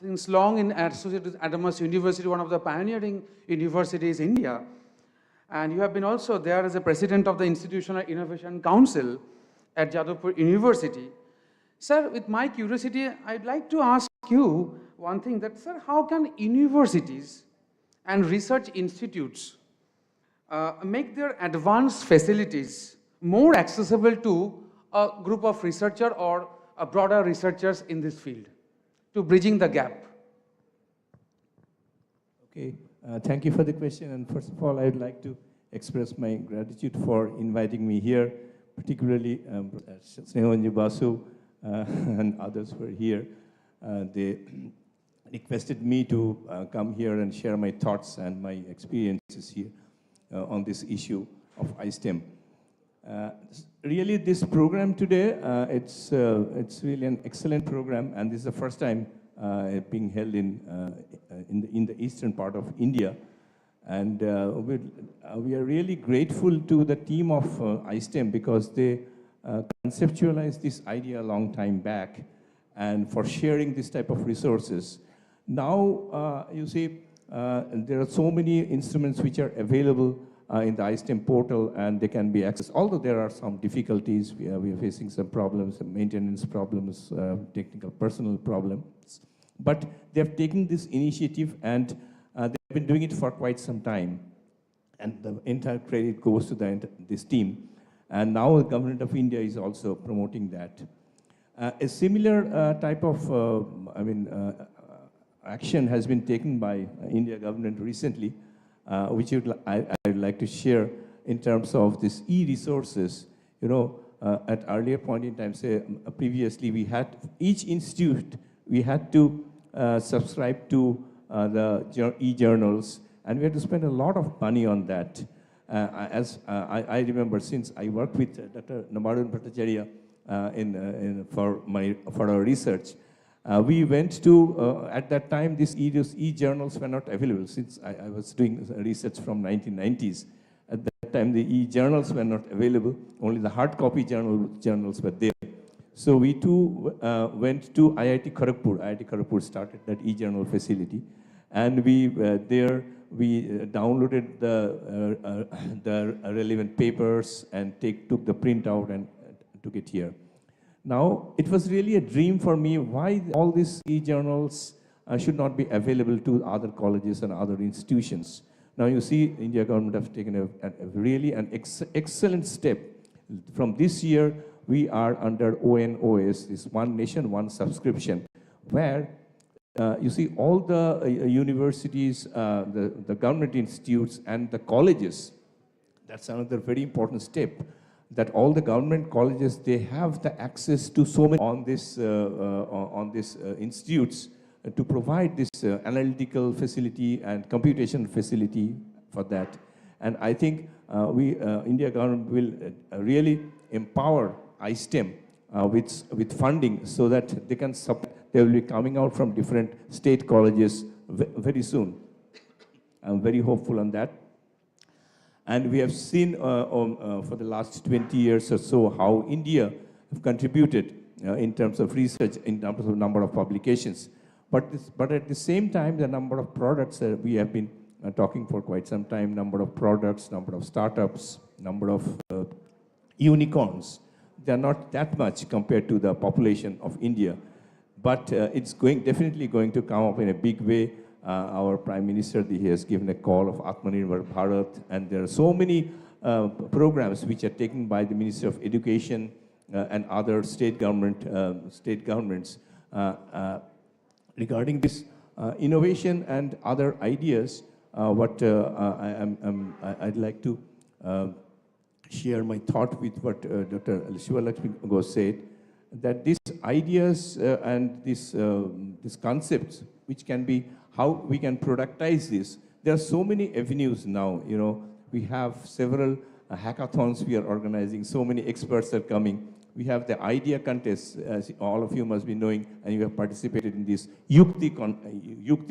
since long associated with Adamas University, one of the pioneering universities in India, and you have been also there as a president of the Institutional Innovation Council at Jadavpur University. Sir, with my curiosity, I'd like to ask you one thing that, sir, how can universities and research institutes make their advanced facilities more accessible to a group of researchers or a broader researchers in this field, to bridging the gap? Okay, thank you for the question. And first of all, I would like to express my gratitude for inviting me here, particularly Snehanji Basu and others were here. They requested me to come here and share my thoughts and my experiences here on this issue of iSTEM. Really, this program today, it's really an excellent program, and this is the first time being held in the eastern part of India. And we are really grateful to the team of iSTEM because they conceptualized this idea a long time back, and for sharing this type of resources. Now, you see, there are so many instruments which are available in the iSTEM portal, and they can be accessed. Although there are some difficulties, we are facing some problems, some maintenance problems, technical personal problems. But they have taken this initiative, and they've been doing it for quite some time. And the entire credit goes to this team. And now the government of India is also promoting that. A similar type of, action has been taken by India government recently, which I would like to share in terms of this e-resources. You know, at earlier point in time, say previously, we had each institute, we had to subscribe to the e-journals, and we had to spend a lot of money on that. I remember, since I worked with Dr. Namarun Bhattacharya for our research, we went to, at that time, these e-journals were not available, since I was doing research from 1990s. At that time, the e-journals were not available, only the hard copy journals were there. So we too went to IIT Kharagpur. IIT Kharagpur started that e-journal facility, and we downloaded the relevant papers and took the printout and took it here. Now, it was really a dream for me why all these e-journals should not be available to other colleges and other institutions. Now, you see, India government have taken really an excellent step. From this year, we are under ONOS, this One Nation, One Subscription, where you see all the universities, the government institutes, and the colleges. That's another very important step, that all the government colleges, they have the access to so many on this institutes to provide this analytical facility and computation facility for that. And I think India government will really empower iSTEM with funding, so that they they will be coming out from different state colleges very soon. I'm very hopeful on that. And we have seen for the last 20 years or so how India have contributed in terms of research, in terms of number of publications. But at the same time, the number of products we have been talking for quite some time, number of products, number of startups, number of unicorns, they are not that much compared to the population of India. But it's definitely going to come up in a big way. Our Prime Minister, he has given a call of Atmanirbhar Bharat, and there are so many programs which are taken by the Ministry of Education and other state governments regarding this innovation and other ideas. I'd like to share my thought with what Dr. Shivalakshmi Ghosh said, that these ideas and these concepts, which can be how we can productize this. There are so many avenues now. We have several hackathons we are organizing. So many experts are coming. We have the idea contest, as all of you must be knowing, and you have participated in this Yukti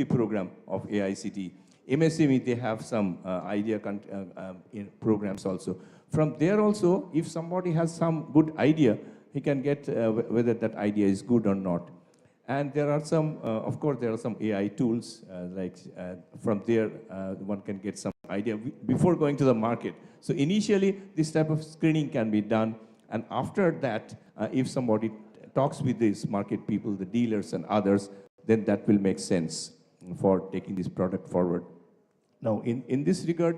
program of AICT. MSME, they have some idea programs also. From there also, if somebody has some good idea, he can get whether that idea is good or not. And there are some, of course, there are some AI tools, from there, one can get some idea before going to the market. So initially, this type of screening can be done. And after that, if somebody talks with these market people, the dealers and others, then that will make sense for taking this product forward. Now, in this regard,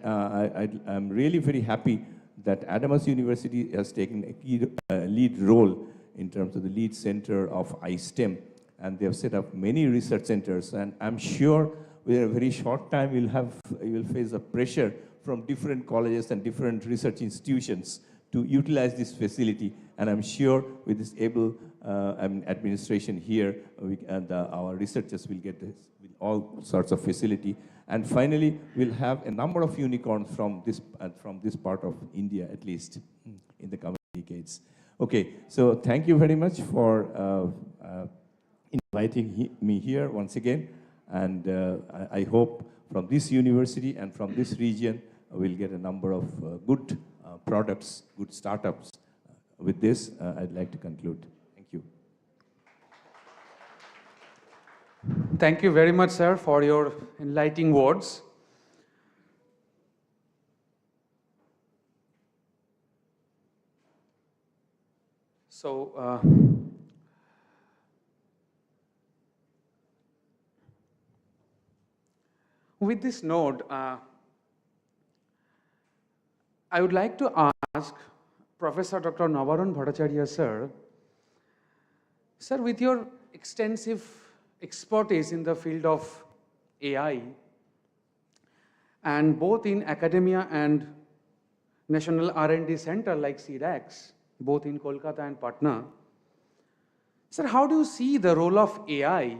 I'm really very happy that Adamas University has taken a key lead role in terms of the lead center of iSTEM, and they have set up many research centers. And I'm sure within a very short time, you will face a pressure from different colleges and different research institutions to utilize this facility. And I'm sure with this able administration here, our researchers will get this, with all sorts of facility. And finally, we'll have a number of unicorns from this part of India, at least in the coming decades. Okay, so thank you very much for inviting me here once again. And I hope from this university and from this region, we'll get a number of good products, good startups. With this, I'd like to conclude. Thank you. Thank you very much, sir, for your enlightening words. So, with this note, I would like to ask Professor Dr. Navaran Bhattacharya, sir, with your extensive expertise in the field of AI, and both in academia and National R&D Center like CDAX, both in Kolkata and Patna. Sir, how do you see the role of AI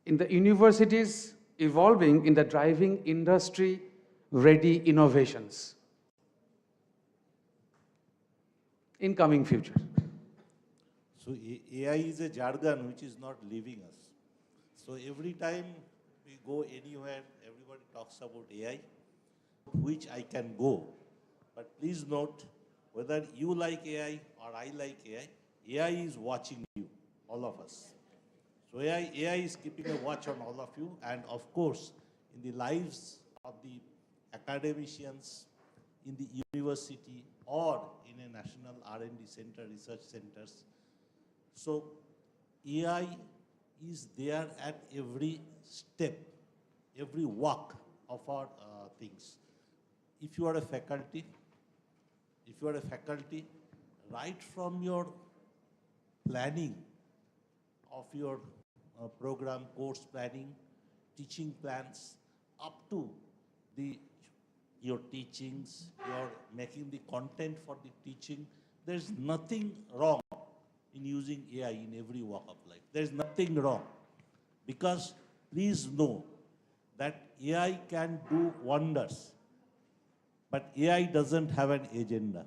in the universities evolving in the driving industry-ready innovations in coming future? So AI is a jargon which is not leaving us. So every time we go anywhere, everybody talks about AI, which I can go. But please note, whether you like AI or I like AI, AI is watching you, all of us. So AI is keeping a watch on all of you, and of course, in the lives of the academicians in the university or in a national R&D center, research centers. So AI is there at every step, every walk of our things. If you are a faculty, right from your planning of your program, course planning, teaching plans, up to your teachings, your making the content for the teaching, there's nothing wrong in using AI in every walk of life. There's nothing wrong. Because please know that AI can do wonders, but AI doesn't have an agenda.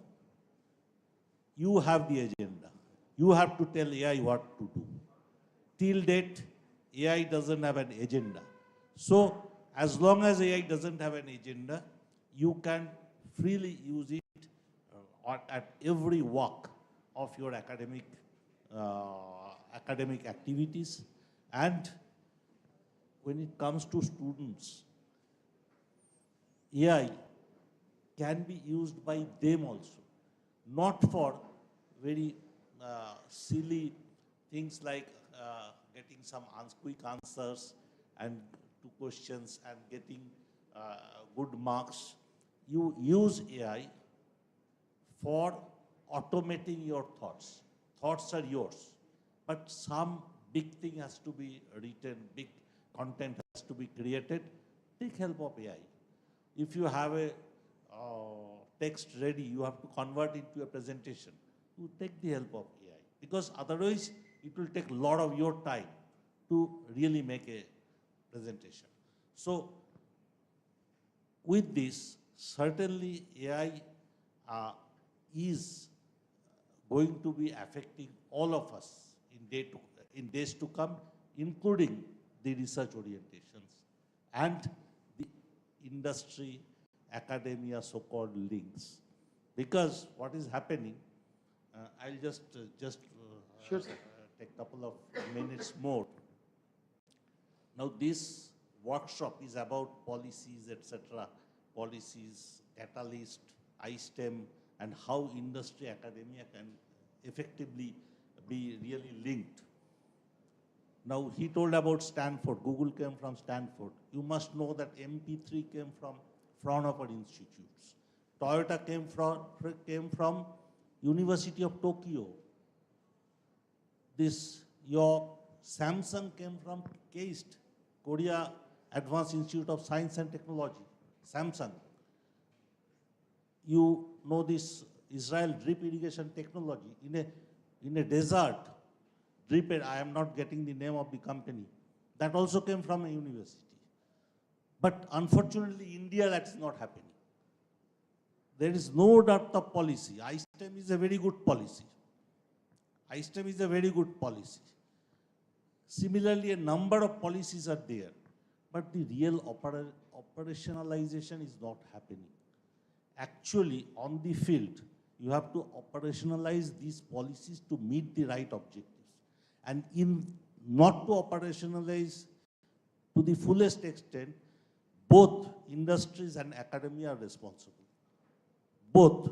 You have the agenda. You have to tell AI what to do. Till date, AI doesn't have an agenda. So as long as AI doesn't have an agenda, you can freely use it at every walk of your academic activities. And when it comes to students, AI can be used by them also, not for very silly things like getting some quick answers and to questions and getting good marks. You use AI for automating your thoughts. Thoughts are yours, but some big thing has to be written, big content has to be created. Take help of AI. If you have a text ready, you have to convert it to a presentation. You take the help of AI, because otherwise it will take a lot of your time to really make a presentation. So with this, certainly AI is going to be affecting all of us in days to come, including the research orientations and the industry, academia, so-called links. Because what is happening, I'll just Sure, sir. take a couple of minutes more. Now this workshop is about policies, etc., policies, catalyst, iSTEM, and how industry, academia can effectively be really linked. Now he told about Stanford, Google came from Stanford. You must know that MP3 came from Fraunhofer Institutes. Toyota came from University of Tokyo. Your Samsung came from KAIST, Korea Advanced Institute of Science and Technology, Samsung. You know this Israel drip irrigation technology in a desert, I am not getting the name of the company. That also came from a university. But unfortunately, India, that's not happening. There is no doubt of policy. iSTEM is a very good policy. iSTEM is a very good policy. Similarly, a number of policies are there, but the real operationalization is not happening. Actually, on the field, you have to operationalize these policies to meet the right objectives. And not to operationalize to the fullest extent, both industries and academia are responsible. Both.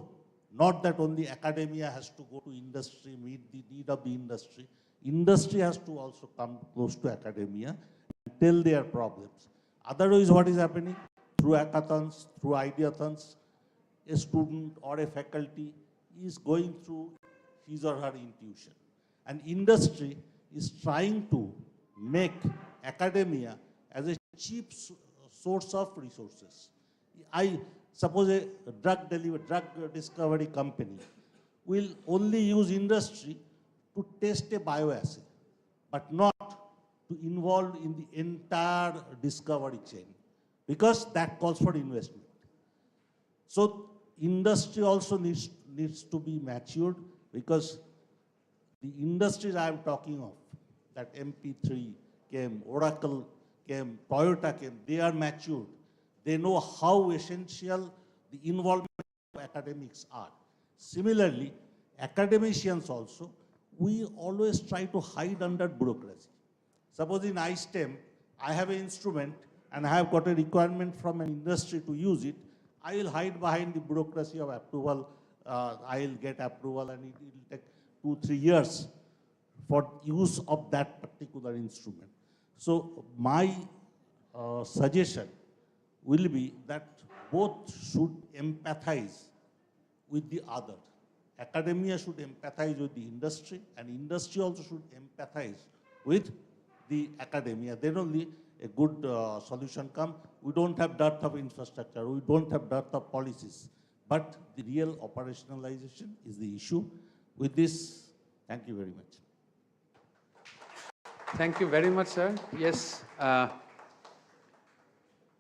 Not that only academia has to go to industry, meet the need of the industry. Industry has to also come close to academia and tell their problems. Otherwise, what is happening? Through hackathons, through ideathons, a student or a faculty is going through his or her intuition. And industry is trying to make academia as a cheap source of resources. I suppose a drug discovery company will only use industry to test a bioassay, but not to involve in the entire discovery chain, because that calls for investment. So industry also needs to be matured, because the industries I am talking of, that MP3 came, Oracle came, Toyota came, they are matured. They know how essential the involvement of academics are. Similarly, academicians also, we always try to hide under bureaucracy. Suppose in iSTEM, I have an instrument and I have got a requirement from an industry to use it, I will hide behind the bureaucracy of approval. I will get approval and it will take 2-3 years for use of that particular instrument. So my suggestion will be that both should empathize with the other. Academia should empathize with the industry, and industry also should empathize with the academia. Then only a good solution come. We don't have dearth of infrastructure, we don't have dearth of policies, but the real operationalization is the issue. With this, thank you very much. Thank you very much, sir. Yes.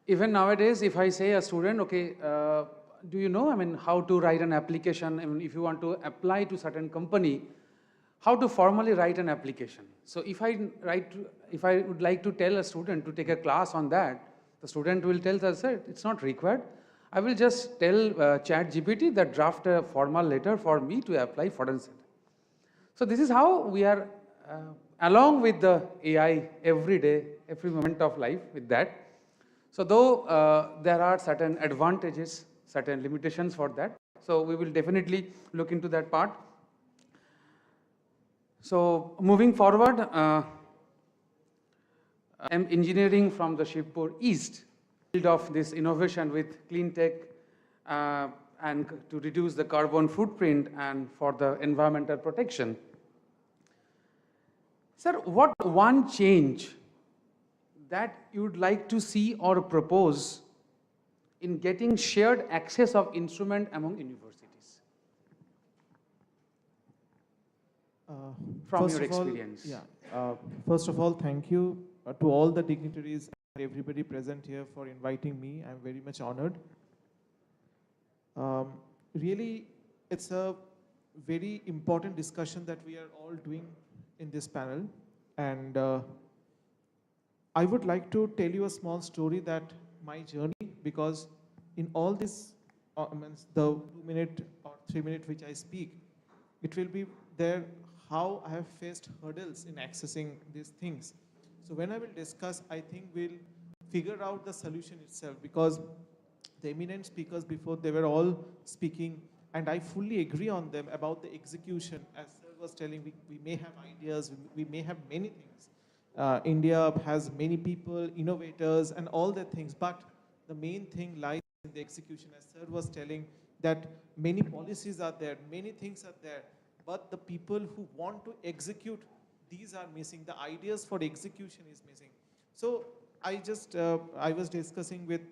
Even nowadays, if I say a student, okay, do you know, how to write an application? If you want to apply to certain company, how to formally write an application. So if I would like to tell a student to take a class on that, the student will tell us, sir, it's not required. I will just tell ChatGPT that draft a formal letter for me to apply for an center. So this is how we are along with the AI every day, every moment of life with that. So though there are certain advantages, certain limitations for that. So we will definitely look into that part. So moving forward, I'm engineering from the Shivpur East, field of this innovation with clean tech and to reduce the carbon footprint and for the environmental protection. Sir, what one change that you would like to see or propose in getting shared access of instrument among universities? From your experience. First of all, thank you to all the dignitaries and everybody present here for inviting me. I'm very much honored. Really, it's a very important discussion that we are all doing in this panel. And I would like to tell you a small story that my journey, because in all this, the 2-minute or 3-minute which I speak, it will be there how I have faced hurdles in accessing these things. So when I will discuss, I think we'll figure out the solution itself, because the eminent speakers before, they were all speaking, and I fully agree on them about the execution. As sir was telling, we may have ideas, we may have many things. India has many people, innovators, and all the things, but the main thing lies in the execution. As sir was telling, that many policies are there, many things are there, but the people who want to execute, these are missing. The ideas for execution is missing. So I was discussing with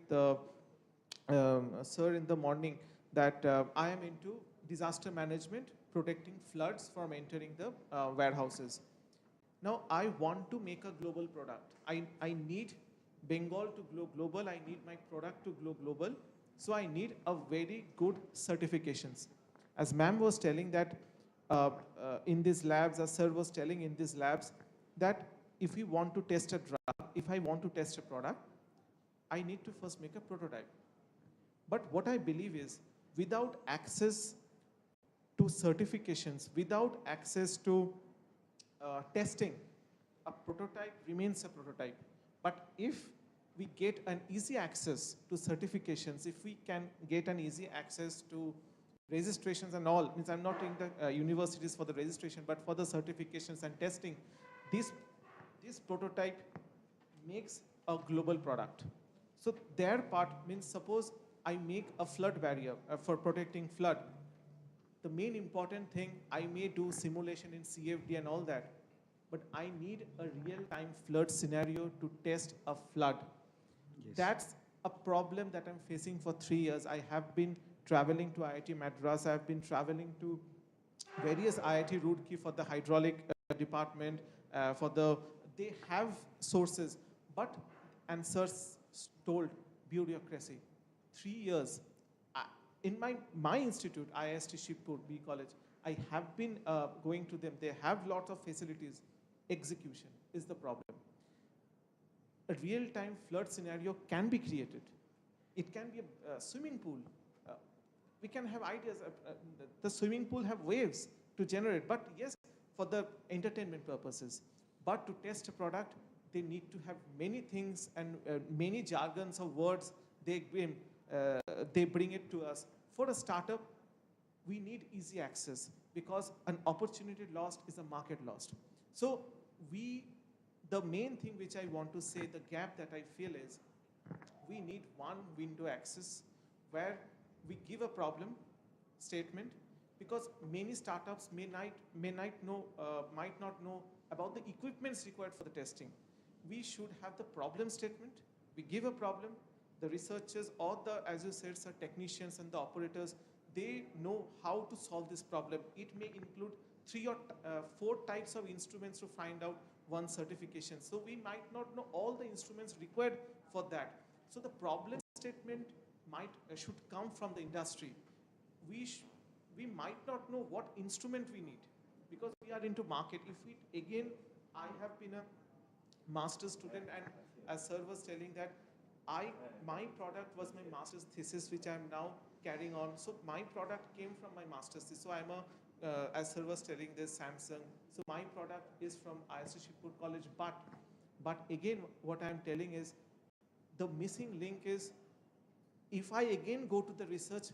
sir in the morning that I am into disaster management, protecting floods from entering the warehouses. Now, I want to make a global product. I need Bengal to go global. I need my product to go global. So I need a very good certifications. As ma'am was telling that in these labs, as sir was telling in these labs, that if we want to test a drug, if I want to test a product, I need to first make a prototype. But what I believe is, without access to certifications, without access to testing, a prototype remains a prototype. But if we get an easy access to certifications, if we can get an easy access to registrations and all, means I'm not in the universities for the registration, but for the certifications and testing, this prototype makes a global product. So their part means, suppose I make a flood barrier for protecting flood. The main important thing, I may do simulation in CFD and all that, but I need a real-time flood scenario to test a flood. Yes. That's a problem that I'm facing for 3 years. I have been traveling to IIT Madras. I have been traveling to various IIT Roorkee for the hydraulic department. They have sources, but, and sir told, bureaucracy. 3 years. In my institute, IIST Shivpur B College, I have been going to them. They have lots of facilities. Execution is the problem. A real-time flood scenario can be created. It can be a swimming pool. We can have ideas. The swimming pool have waves to generate, but yes, for the entertainment purposes. But to test a product, they need to have many things and many jargons of words. They bring it to us. For a startup, we need easy access, because an opportunity lost is a market lost. So the main thing which I want to say, the gap that I feel is, we need one window access where we give a problem statement, because many startups might not know about the equipments required for the testing. We should have the problem statement. We give a problem. The researchers or as you said, sir, technicians and the operators, they know how to solve this problem. It may include 3 or 4 types of instruments to find out one certification. So we might not know all the instruments required for that. So the problem statement should come from the industry. We might not know what instrument we need, because we are into market. If we, again, I have been a master's student, and as sir was telling that my product was my master's thesis, which I am now carrying on. So my product came from my master's thesis. So I'm as sir was telling, this Samsung. So my product is from IST Shipur College. But again, what I'm telling is, the missing link is, if I again go to the research,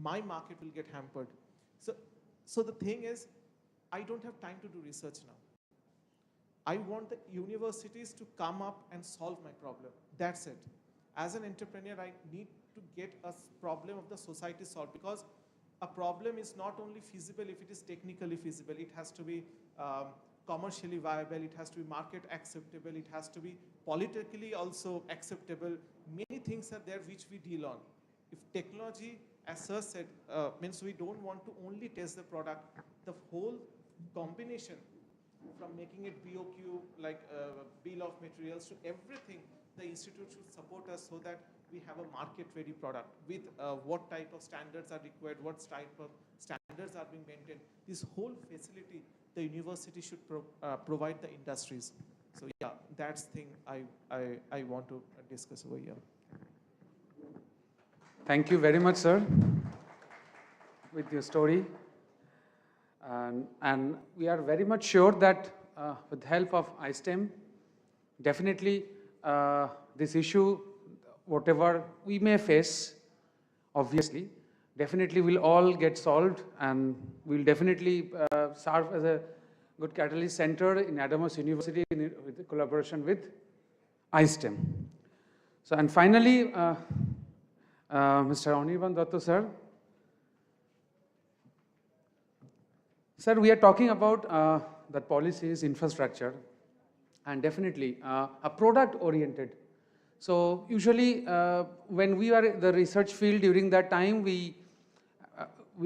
my market will get hampered. So the thing is, I don't have time to do research now. I want the universities to come up and solve my problem. That's it. As an entrepreneur, I need to get a problem of the society solved, because a problem is not only feasible if it is technically feasible. It has to be commercially viable. It has to be market acceptable. It has to be politically also acceptable. Many things are there which we deal on. If technology, as sir said, means we don't want to only test the product, the whole combination from making it BOQ, like bill of materials, to everything, the institute should support us so that we have a market-ready product with what type of standards are required, what type of standards are being maintained. This whole facility, the university should provide the industries. So yeah, that's the thing I want to discuss over here. Thank you very much, sir, with your story. And we are very much sure that with the help of iSTEM, definitely this issue, whatever we may face, obviously, definitely will all get solved, and will definitely serve as a good catalyst center in Adamos University with collaboration with iSTEM. So, and finally, Mr. Anirban Datta, sir. Sir, we are talking about that policies, infrastructure, and definitely a product-oriented. So usually when we are in the research field during that time, we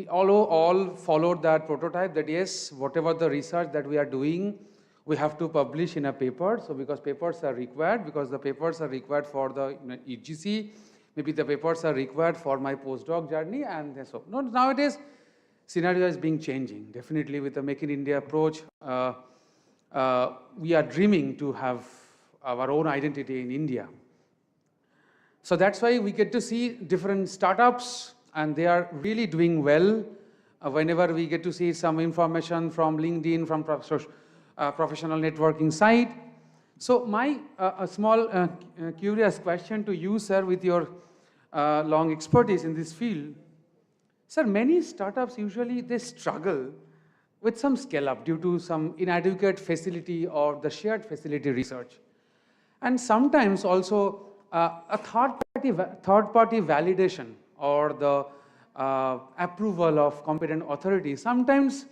all followed that prototype, that yes, whatever the research that we are doing, we have to publish in a paper. So because papers are required, because the papers are required for the EGC, maybe the papers are required for my postdoc journey, and so no, nowadays scenario is being changing. Definitely with the Make in India approach, we are dreaming to have our own identity in India. So that's why we get to see different startups, and they are really doing well. Whenever we get to see some information from LinkedIn, from professional networking site. So my a small curious question to you, sir, with your long expertise in this field. Sir, many startups usually they struggle with some scale up due to some inadequate facility or the shared facility research. And sometimes also a third-party validation or the approval of competent authority. Sometimes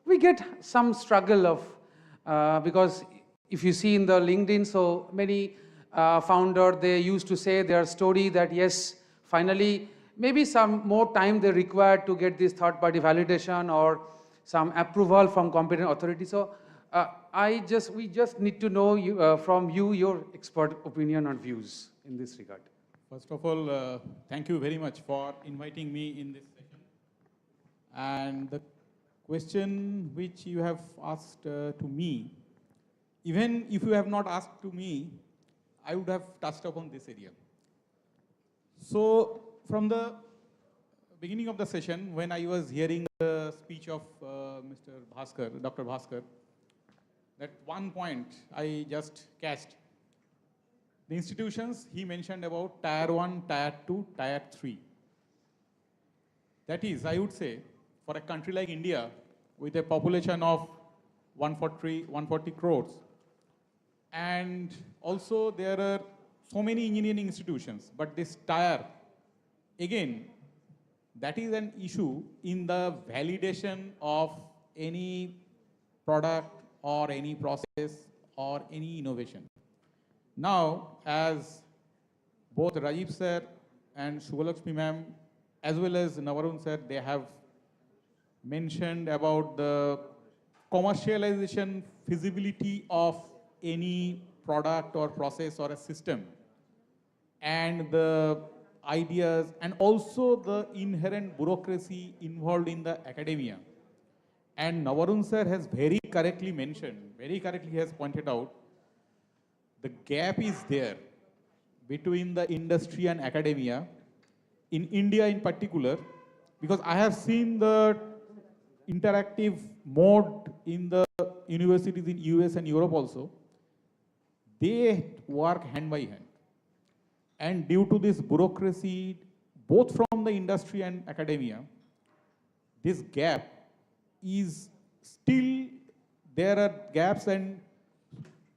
we get some struggle of, because if you see in the LinkedIn, so many founder, they used to say their story that yes, finally, maybe some more time they require to get this third-party validation or some approval from competent authority. So we just need to know from you your expert opinion and views in this regard. First of all, thank you very much for inviting me in this session. And the question which you have asked to me, even if you have not asked to me, I would have touched upon this area. So from the beginning of the session, when I was hearing the speech of Mr. Bhaskar, Dr. Bhaskar, that one point I just catched. The institutions he mentioned about Tier 1, Tier 2, Tier 3. That is, I would say, for a country like India, with a population of 140 crores, and also there are so many engineering institutions, but this tier, again, that is an issue in the validation of any product or any process or any innovation. Now, as both Rajiv sir and Shubhalakshmi ma'am, as well as Navarun sir, they have mentioned about the commercialization feasibility of any product or process or a system, and the ideas, and also the inherent bureaucracy involved in the academia, And Navarun sir has very correctly mentioned, very correctly has pointed out, the gap is there between the industry and academia, in India in particular, because I have seen the interactive mode in the universities in US and Europe also. They work hand by hand. And due to this bureaucracy, both from the industry and academia, this gap is still, there are gaps, and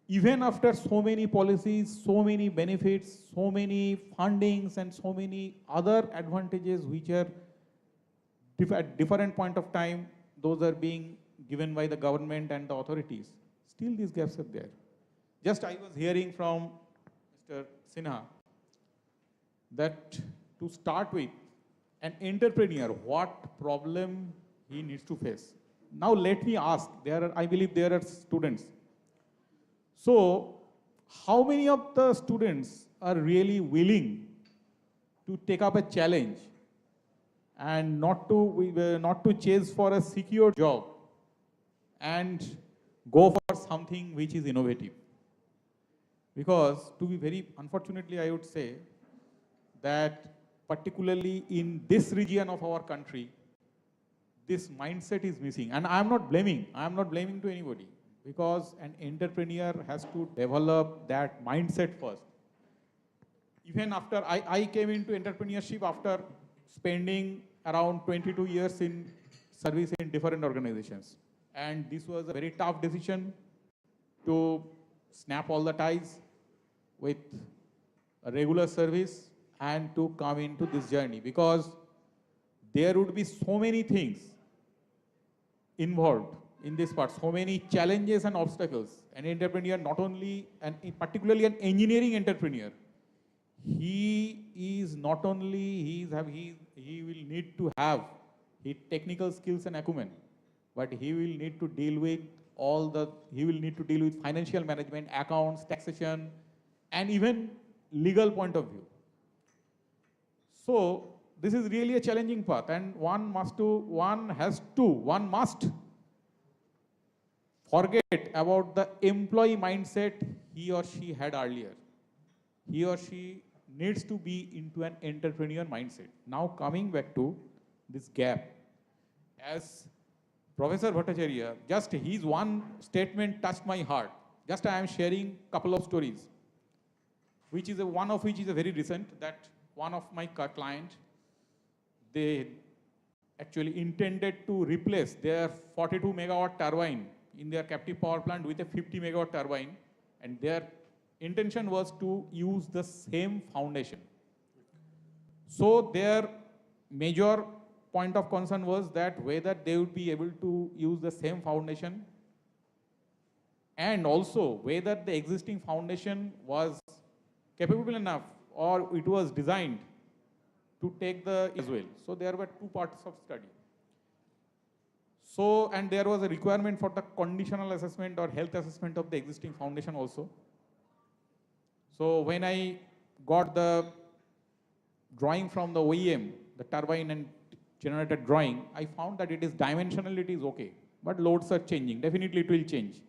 even after so many policies, so many benefits, so many fundings, and so many other advantages which are at different point of time, those are being given by the government and the authorities, still these gaps are there. Just I was hearing from Mr. Sinha that to start with, an entrepreneur, what problem he needs to face. Now let me ask, I believe there are students. So how many of the students are really willing to take up a challenge and not to chase for a secure job and go for something which is innovative? Because to be very, unfortunately, I would say that particularly in this region of our country, this mindset is missing. And I am not blaming to anybody, because an entrepreneur has to develop that mindset first. Even after I came into entrepreneurship after spending around 22 years in service in different organizations. And this was a very tough decision to snap all the ties with a regular service and to come into this journey, because there would be so many things involved in this part, so many challenges and obstacles. An entrepreneur, not only, and particularly an engineering entrepreneur, he is not only, he will need to have his technical skills and acumen, but he will need to deal with he will need to deal with financial management, accounts, taxation, and even legal point of view. So this is really a challenging path, and one must forget about the employee mindset he or she had earlier. He or she needs to be into an entrepreneur mindset. Now coming back to this gap, as Professor Bhattacharya, just his one statement touched my heart. Just I am sharing a couple of stories, one of which is a very recent, that one of my client, they actually intended to replace their 42 megawatt turbine in their captive power plant with a 50 megawatt turbine, and their intention was to use the same foundation. So their major point of concern was that whether they would be able to use the same foundation, and also whether the existing foundation was capable enough or it was designed to take the as well. So there were two parts of study. So, and there was a requirement for the conditional assessment or health assessment of the existing foundation also. So when I got the drawing from the OEM, the turbine and generator drawing, I found that it is dimensionally it is okay, but loads are changing. Definitely it will change.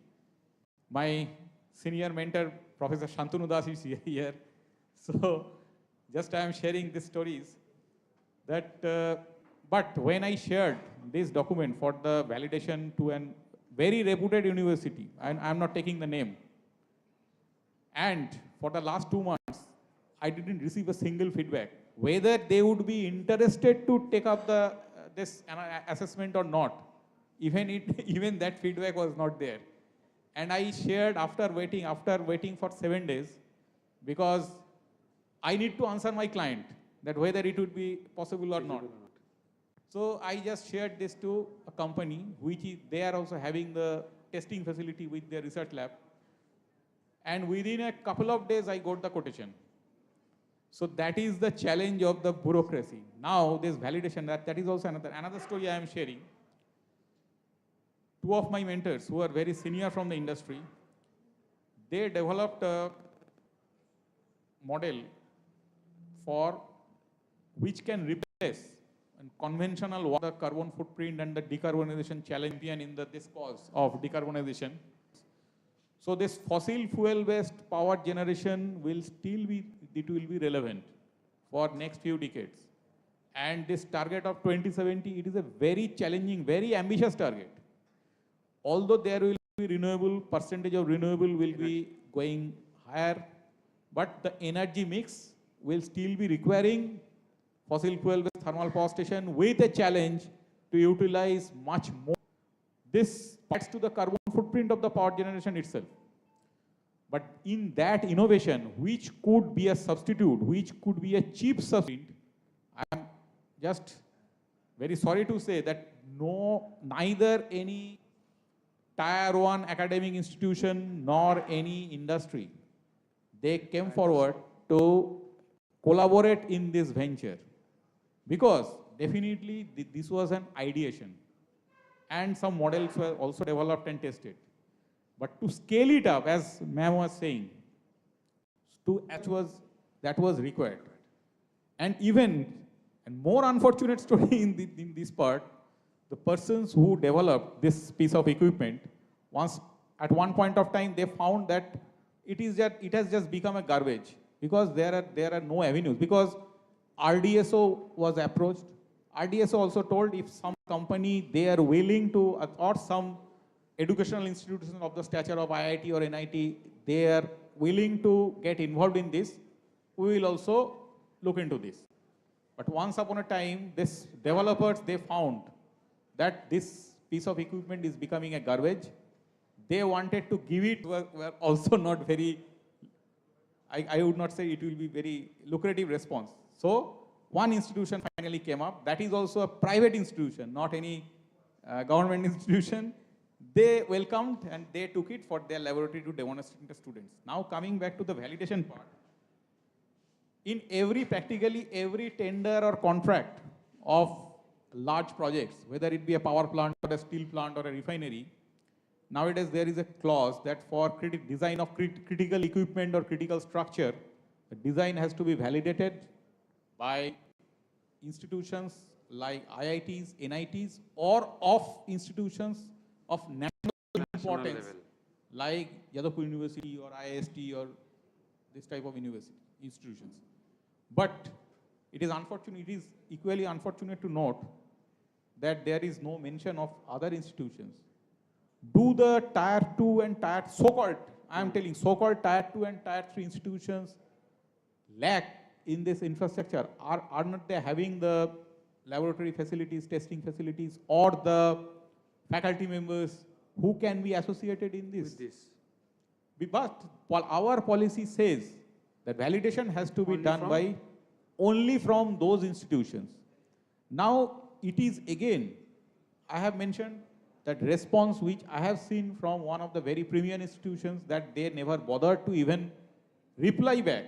My senior mentor, Professor Shantanu Das, is here. So just I am sharing these stories that, but when I shared this document for the validation to a very reputed university, and I am not taking the name, and for the last 2 months, I didn't receive a single feedback, whether they would be interested to take up the this assessment or not. Even that feedback was not there. And I shared after waiting for 7 days, because I need to answer my client that whether it would be possible or not. So I just shared this to a company, they are also having the testing facility with their research lab. And within a couple of days, I got the quotation. So that is the challenge of the bureaucracy. Now this validation, that is also another story I am sharing. Two of my mentors who are very senior from the industry, they developed a model for which can replace and conventional the carbon footprint and the decarbonization champion in this cause of decarbonization. So this fossil fuel-based power generation will still be, it will be relevant for next few decades. And this target of 2070, it is a very challenging, very ambitious target. Although there will be renewable, percentage of renewable will be going higher, but the energy mix will still be requiring fossil fuel-based thermal power station with a challenge to utilize much more. This adds to the carbon footprint of the power generation itself. But in that innovation, which could be a substitute, which could be a cheap substitute, I am just very sorry to say that neither any Tier 1 academic institution nor any industry, they came forward to collaborate in this venture. Because definitely this was an ideation and some models were also developed and tested. But to scale it up, as ma'am was saying, that was required. And even, and more unfortunate story in this part, the persons who developed this piece of equipment, at one point of time, they found that it has just become a garbage because there are no avenues. Because RDSO was approached. RDSO also told if some company, they are willing to, or some educational institution of the stature of IIT or NIT, they are willing to get involved in this, we will also look into this. But once upon a time, these developers, they found that this piece of equipment is becoming a garbage. They wanted to give it, were also not very, I would not say it will be very lucrative response. So one institution finally came up. That is also a private institution, not any government institution. They welcomed and they took it for their laboratory to demonstrate to students. Now coming back to the validation part, in practically every tender or contract of large projects, whether it be a power plant or a steel plant or a refinery, nowadays there is a clause that for design of critical equipment or critical structure, the design has to be validated by institutions like IITs, NITs, or of institutions of national importance, like Yadavpur University or IIST or this type of institutions. But it is unfortunate, it is equally unfortunate to note that there is no mention of other institutions. Do the Tier 2 and so-called, I am telling, so-called Tier 2 and Tier 3 institutions lack in this infrastructure? Are not they having the laboratory facilities, testing facilities, or the faculty members who can be associated in this? But our policy says that validation has to be done by only from those institutions. Now it is again, I have mentioned that response which I have seen from one of the very premier institutions, that they never bothered to even reply back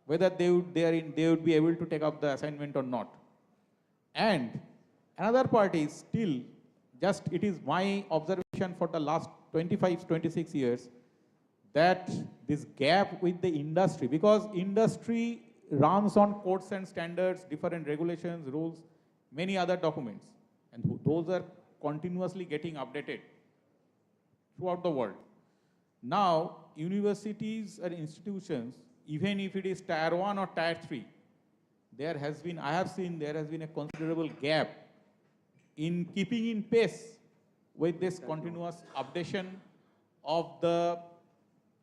whether they would be able to take up the assignment or not. And another part is still, it is my observation for the last 25, 26 years, that this gap with the industry, because industry runs on codes and standards, different regulations, rules, many other documents, and those are continuously getting updated throughout the world. Now, universities and institutions, even if it is Tier 1 or Tier 3, I have seen there has been a considerable gap in keeping in pace with this continuous updation of the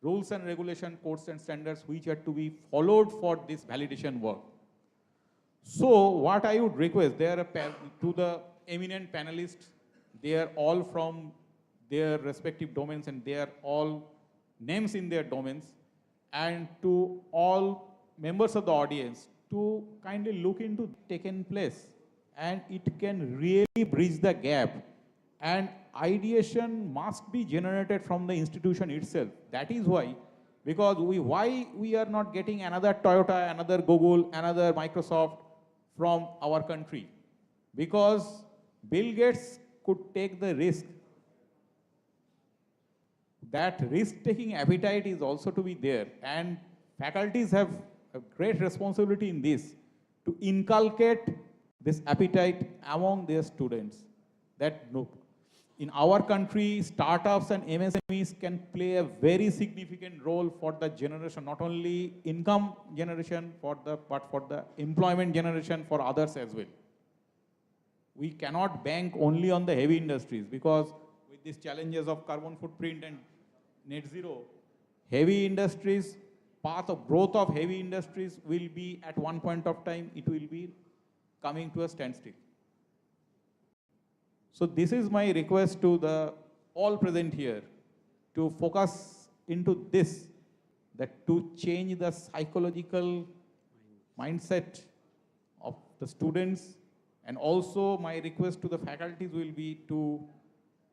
rules and regulation, codes and standards which are to be followed for this validation work. So what I would request to the eminent panelists, they are all from their respective domains and they are all names in their domains, and to all members of the audience to kindly look into taken place, and it can really bridge the gap, and ideation must be generated from the institution itself. That is why, because why we are not getting another Toyota, another Google, another Microsoft from our country? Because Bill Gates could take the risk. That risk-taking appetite is also to be there, and faculties have a great responsibility in this, to inculcate this appetite among their students that no, in our country, startups and MSMEs can play a very significant role for the generation, not only income generation, but for the employment generation for others as well. We cannot bank only on the heavy industries because with these challenges of carbon footprint and net zero, heavy industries, path of growth of heavy industries will be at one point of time, it will be coming to a standstill. So this is my request to the all present here to focus into this, that to change the psychological mindset of the students, and also my request to the faculties will be to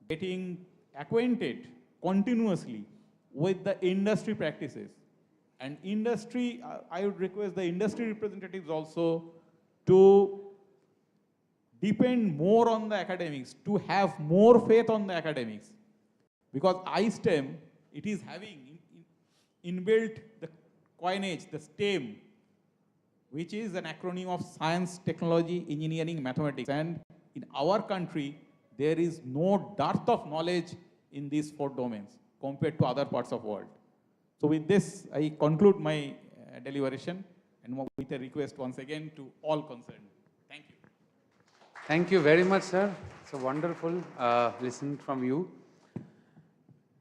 getting acquainted continuously with the industry practices. And industry, I would request the industry representatives also to depend more on the academics, to have more faith on the academics. Because iSTEM, it is having inbuilt the coinage, the STEM, which is an acronym of science, technology, engineering, mathematics. And in our country, there is no dearth of knowledge in these 4 domains compared to other parts of the world. So with this, I conclude my deliberation and with a request once again to all concerned. Thank you. Thank you very much, sir. It's a wonderful listening from you.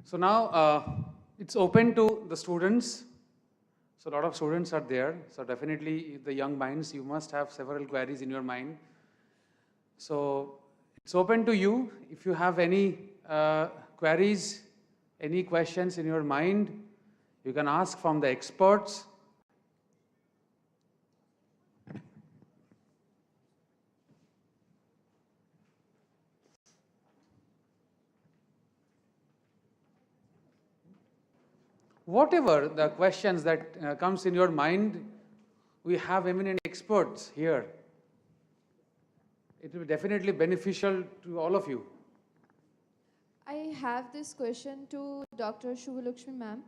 So now it's open to the students. So a lot of students are there. So definitely the young minds, you must have several queries in your mind. So it's open to you. If you have any queries, any questions in your mind, you can ask from the experts. Whatever the questions that comes in your mind, we have eminent experts here. It will be definitely beneficial to all of you. I have this question to Dr. Shubhalakshmi ma'am.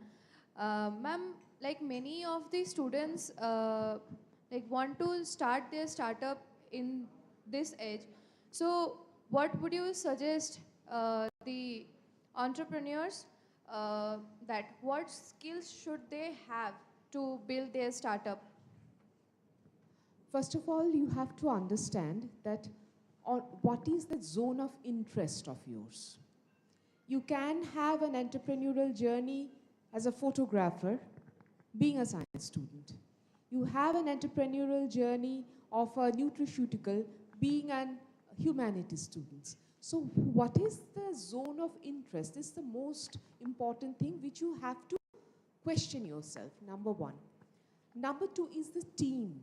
Ma'am, like many of the students like want to start their startup in this age. So what would you suggest the entrepreneurs that what skills should they have to build their startup? First of all, you have to understand that what is the zone of interest of yours. You can have an entrepreneurial journey as a photographer, being a science student. You have an entrepreneurial journey of a nutraceutical, being an humanities student. So what is the zone of interest is the most important thing which you have to question yourself, number 1. Number 2 is the team.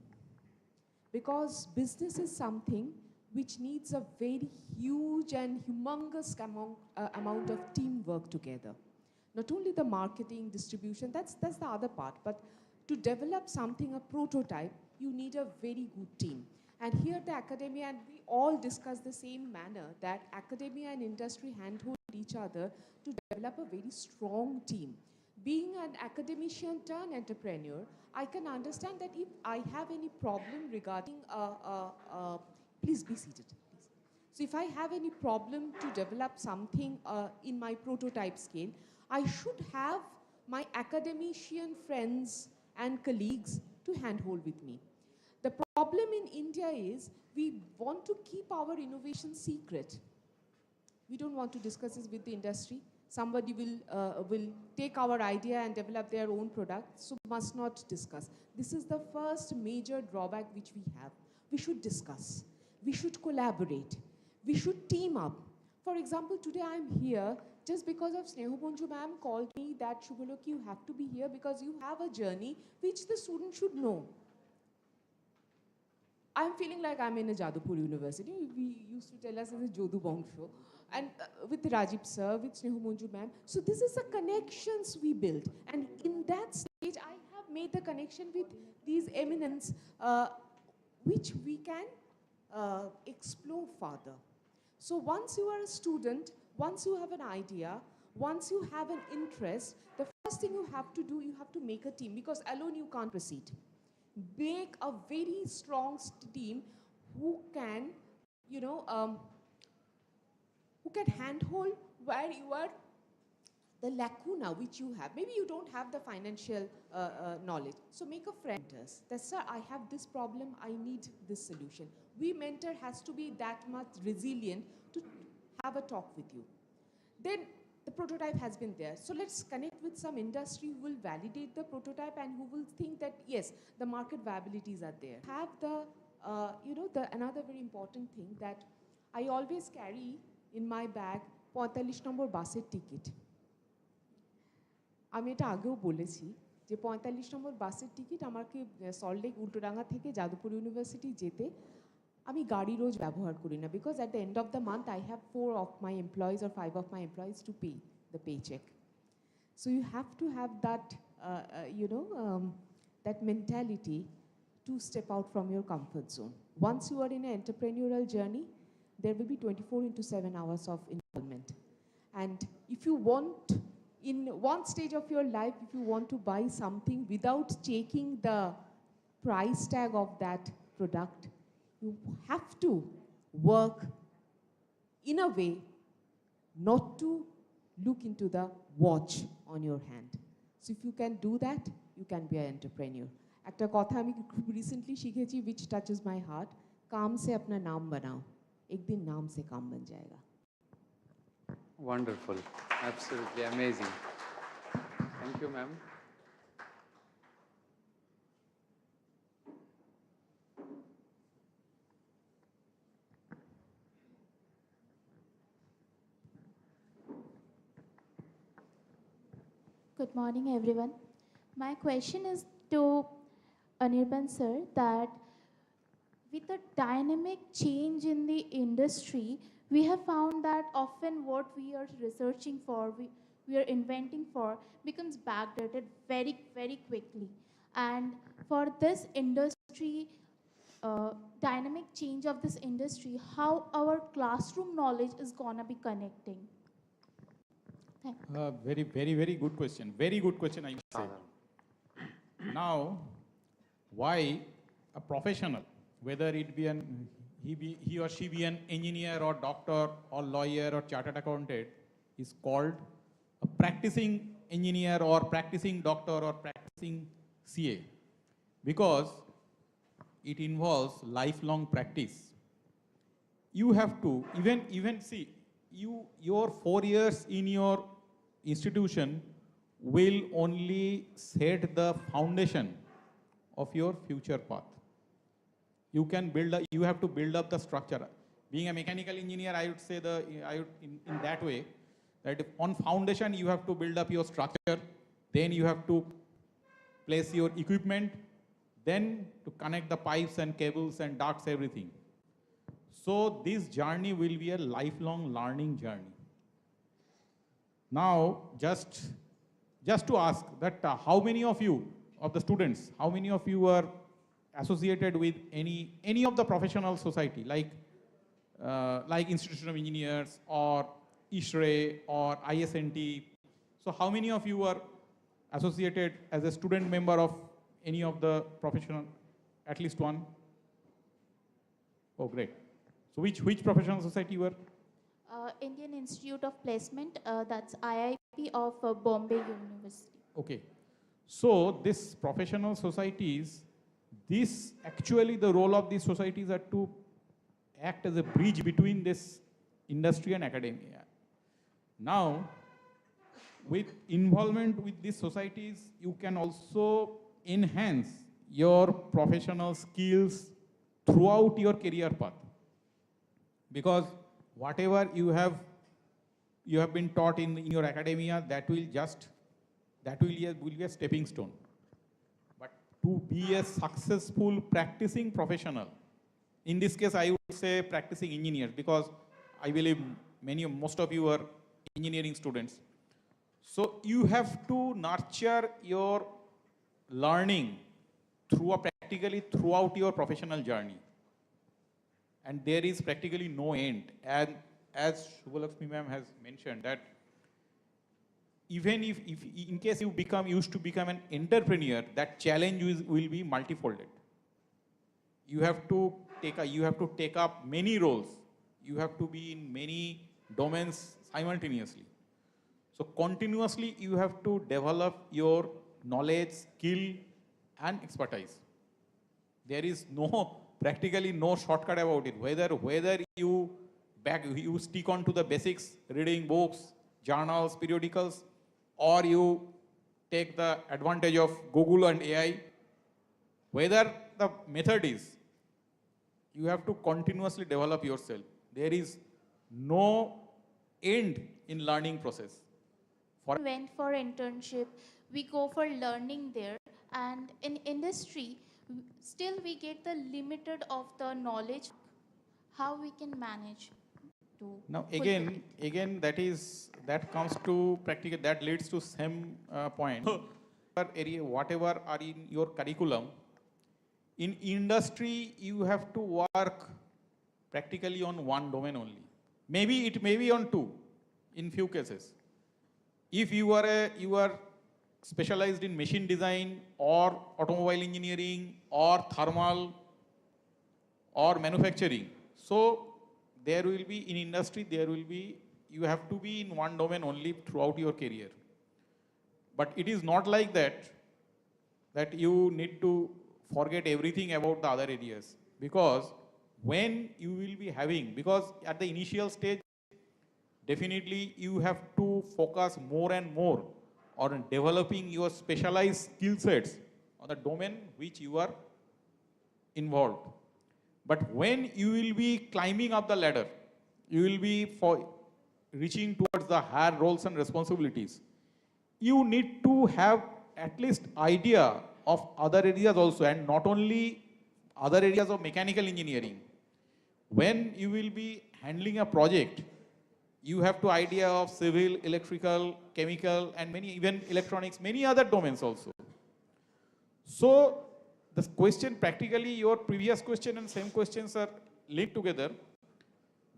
Because business is something which needs a very huge and humongous amount of teamwork together. Not only the marketing, distribution, that's the other part, but to develop something, a prototype, you need a very good team. And here the academia, and we all discuss the same manner, that academia and industry handhold each other to develop a very strong team. Being an academician turned entrepreneur, I can understand that if I have any problem regarding, please be seated, please. So if I have any problem to develop something in my prototype scale, I should have my academician friends and colleagues to handhold with me. The problem in India is we want to keep our innovation secret. We don't want to discuss this with the industry. Somebody will take our idea and develop their own product, so must not discuss. This is the first major drawback which we have. We should discuss. We should collaborate. We should team up. For example, today I'm here just because of Snehu ma'am called me that Shubhalakshmi, you have to be here because you have a journey which the student should know. I'm feeling like I'm in a Jadupur University. We used to tell us as a Jodu Bongsho. And with Rajiv sir, with Snehu ma'am. So this is the connections we built. And in that stage, I have made the connection with these eminents, which we can explore further. So once you are a student, once you have an idea, once you have an interest, the first thing you have to do, you have to make a team, because alone you can't proceed. Make a very strong team who can, you know, who can handhold where you are, the lacuna which you have. Maybe you don't have the financial knowledge. So make a friend. That, sir, I have this problem, I need this solution. We mentor has to be that much resilient to have a talk with you. Then the prototype has been there. So let's connect with some industry who will validate the prototype and who will think that, yes, the market viabilities are there. Have the, another very important thing that I always carry in my bag, 45 নম্বর বাসের ticket. আমি এটা আগেও বলেছি যে 45 নম্বর বাসের ticket আমাকে সল্টলেক উল্টোডাঙ্গা থেকে Jadavpur university যেতে আমি গাড়ি রোজ ব্যবহার করি না, because at the end of the month I have 4 of my employees or 5 of my employees to pay the paycheck. So you have to have that, that mentality to step out from your comfort zone. Once you are in an entrepreneurial journey, there will be 24/7 hours of involvement. And if you want, in one stage of your life, if you want to buy something without checking the price tag of that product, you have to work in a way not to look into the watch on your hand. So if you can do that, you can be an entrepreneur. একটা কথা আমি খুব recently শিখেছি, which touches my heart, काम से अपना नाम बनाओ, एक दिन नाम से काम बन जाएगा. Wonderful. Absolutely amazing. Thank you, ma'am. Good morning, everyone. My question is to Anirban sir, that with the dynamic change in the industry, we have found that often what we are researching for, we are inventing for, becomes backdated very, very quickly. And for this industry, dynamic change of this industry, how our classroom knowledge is gonna be connecting? Very, very, very good question. Very good question, I must say. Now, why a professional, whether it be he or she be an engineer or doctor or lawyer or chartered accountant, is called a practicing engineer or practicing doctor or practicing CA? Because it involves lifelong practice. You have to, even see, your 4 years in your institution will only set the foundation of your future path. You have to build up the structure. Being a mechanical engineer, I would say in that way, that on foundation you have to build up your structure, then you have to place your equipment, then to connect the pipes and cables and ducts, everything. So this journey will be a lifelong learning journey. Now, just to ask that how many of you, of the students, how many of you are associated with any of the professional society, like Institution of Engineers or ISHRE or ISNT? So how many of you are associated as a student member of any of the professional, at least one? Oh, great. So which professional society you are? Indian Institute of Placement, that's IIP of Bombay University. Okay. So this professional societies, this actually the role of these societies are to act as a bridge between this industry and academia. Now, with involvement with these societies, you can also enhance your professional skills throughout your career path. Because whatever you have been taught in your academia, that will be a stepping stone. But to be a successful practicing professional, in this case I would say practicing engineer, because I believe most of you are engineering students. So you have to nurture your learning practically throughout your professional journey. And there is practically no end. And as Shubhalakshmi ma'am has mentioned, that even if in case you used to become an entrepreneur, that challenge will be multifolded. you have to take up many roles. You have to be in many domains simultaneously. So continuously you have to develop your knowledge, skill and expertise. There is practically no shortcut about it. Whether you stick on to the basics, reading books, journals, periodicals, or you take the advantage of Google and AI, whether the method is, you have to continuously develop yourself. There is no end in learning process. Went for internship, we go for learning there, and in industry, still we get the limited of the knowledge. How we can manage to Now fulfill it? again that comes to practical, that leads to same point. Whatever are in your curriculum, in industry you have to work practically on one domain only. Maybe it may be on two in few cases. If you are specialized in machine design or automobile engineering or thermal or manufacturing, so there will be in industry, you have to be in one domain only throughout your career. But it is not like that you need to forget everything about the other areas, because when you will be having, because at the initial stage definitely you have to focus more and more on developing your specialized skill sets on the domain which you are involved. But when you will be climbing up the ladder, you will be reaching towards the higher roles and responsibilities, you need to have at least idea of other areas also, and not only other areas of mechanical engineering. When you will be handling a project, you have to idea of civil, electrical, chemical, and many, even electronics, many other domains also. So the question, practically your previous question and same questions are linked together,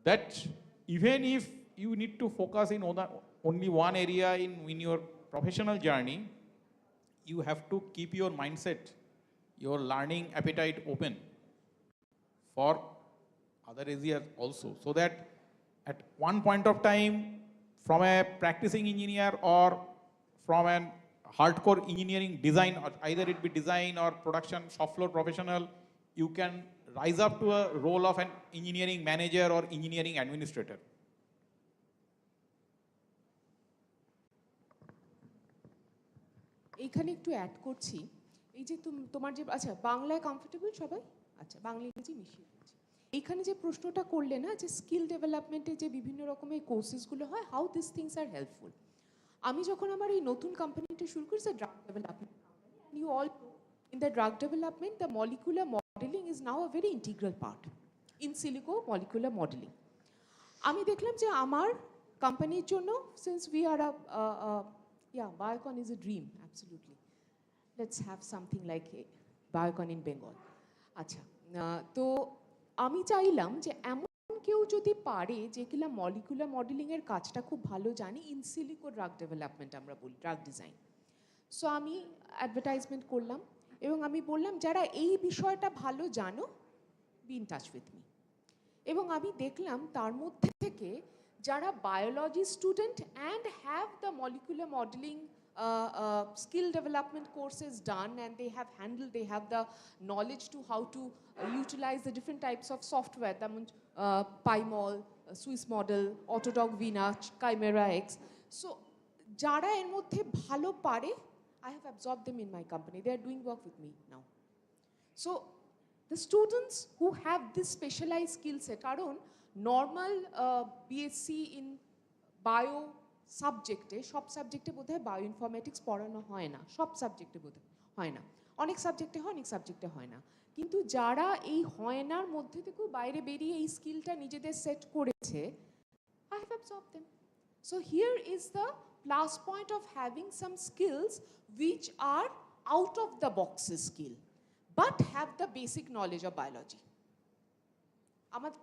that even if you need to focus in only one area in your professional journey, you have to keep your mindset, your learning appetite open for other areas also, so that at one point of time, from a practicing engineer or from an hardcore engineering design, or either it be design or production shop floor professional, you can rise up to a role of an engineering manager or engineering administrator. এইখানে একটু add করছি, এই যে তোমার যে আচ্ছা বাংলায় comfortable সবাই, আচ্ছা বাংলা ইংরেজি মিশিয়ে দিচ্ছি। এইখানে যে প্রশ্নটা করলে না, যে স্কিল ডেভেলপমেন্টে যে বিভিন্ন রকমের কোর্সেসগুলো হয়, how this things are helpful. আমি যখন আমার এই নতুন কোম্পানিটা শুরু করি, drug development company, and you all in the drug development, the molecular modeling is now a very integral part, in silico molecular modeling. আমি দেখলাম যে আমার কোম্পানির জন্য, since we are yeah, Biocon is a dream, absolutely. Let's have something like Biocon in Bengal. আচ্ছা, তো আমি চাইলাম যে এমন কেউ যদি পারে, যে কিনা মলিকুলার মডেলিংয়ের কাজটা খুব ভালো জানে, ইন সিলিকো ড্রাগ ডেভেলপমেন্ট আমরা বলি, ড্রাগ ডিজাইন। সো আমি অ্যাডভার্টাইজমেন্ট করলাম এবং আমি বললাম, যারা এই বিষয়টা ভালো জানো, be in touch with me. এবং আমি দেখলাম তার মধ্যে থেকে যারা biology student and have the molecular modelling skill development courses done, and they have the knowledge to how to utilize the different types of software, PyMol, Swiss model, Autodoc Vina, Chimera X. So jara er moddhe bhalo pare, I have absorbed them in my company. They are doing work with me now. So the students who have this specialized skill set, karon normal BSc in bio সাবজেক্টে, সব সাবজেক্টে বোধহয় bio informatics পড়ানো হয় না, সব সাবজেক্টে বোধহয় হয় না, অনেক সাবজেক্টে হয়, অনেক সাবজেক্টে হয় না। কিন্তু যারা এই হয় নার মধ্যে থেকেও বাইরে বেরিয়ে এই স্কিলটা নিজেদের সেট করেছে, I have absorbed them. So here is the plus point of having some skills which are out of the box skill, but have the basic knowledge of biology. আমার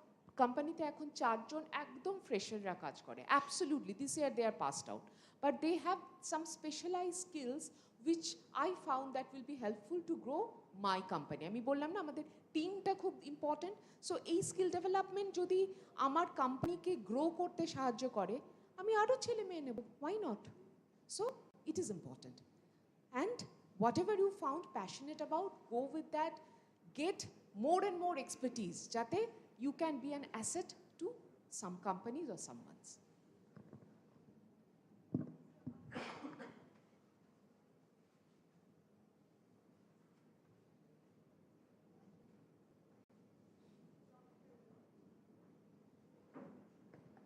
কোম্পানিতে এখন 4 জন একদম ফ্রেশাররা কাজ করে, absolutely this year they are passed out, but they have some specialized skills which I found that will be helpful to grow my company. আমি বললাম না আমাদের টিমটা খুব ইম্পর্টেন্ট। সো এই স্কিল ডেভেলপমেন্ট যদি আমার কোম্পানিকে গ্রো করতে সাহায্য করে, আমি আরও ছেলে মেয়ে নেব, why not? So it is important. And whatever you found passionate about, go with that. Get more and more expertise. Jate you can be an asset to some companies or someone's.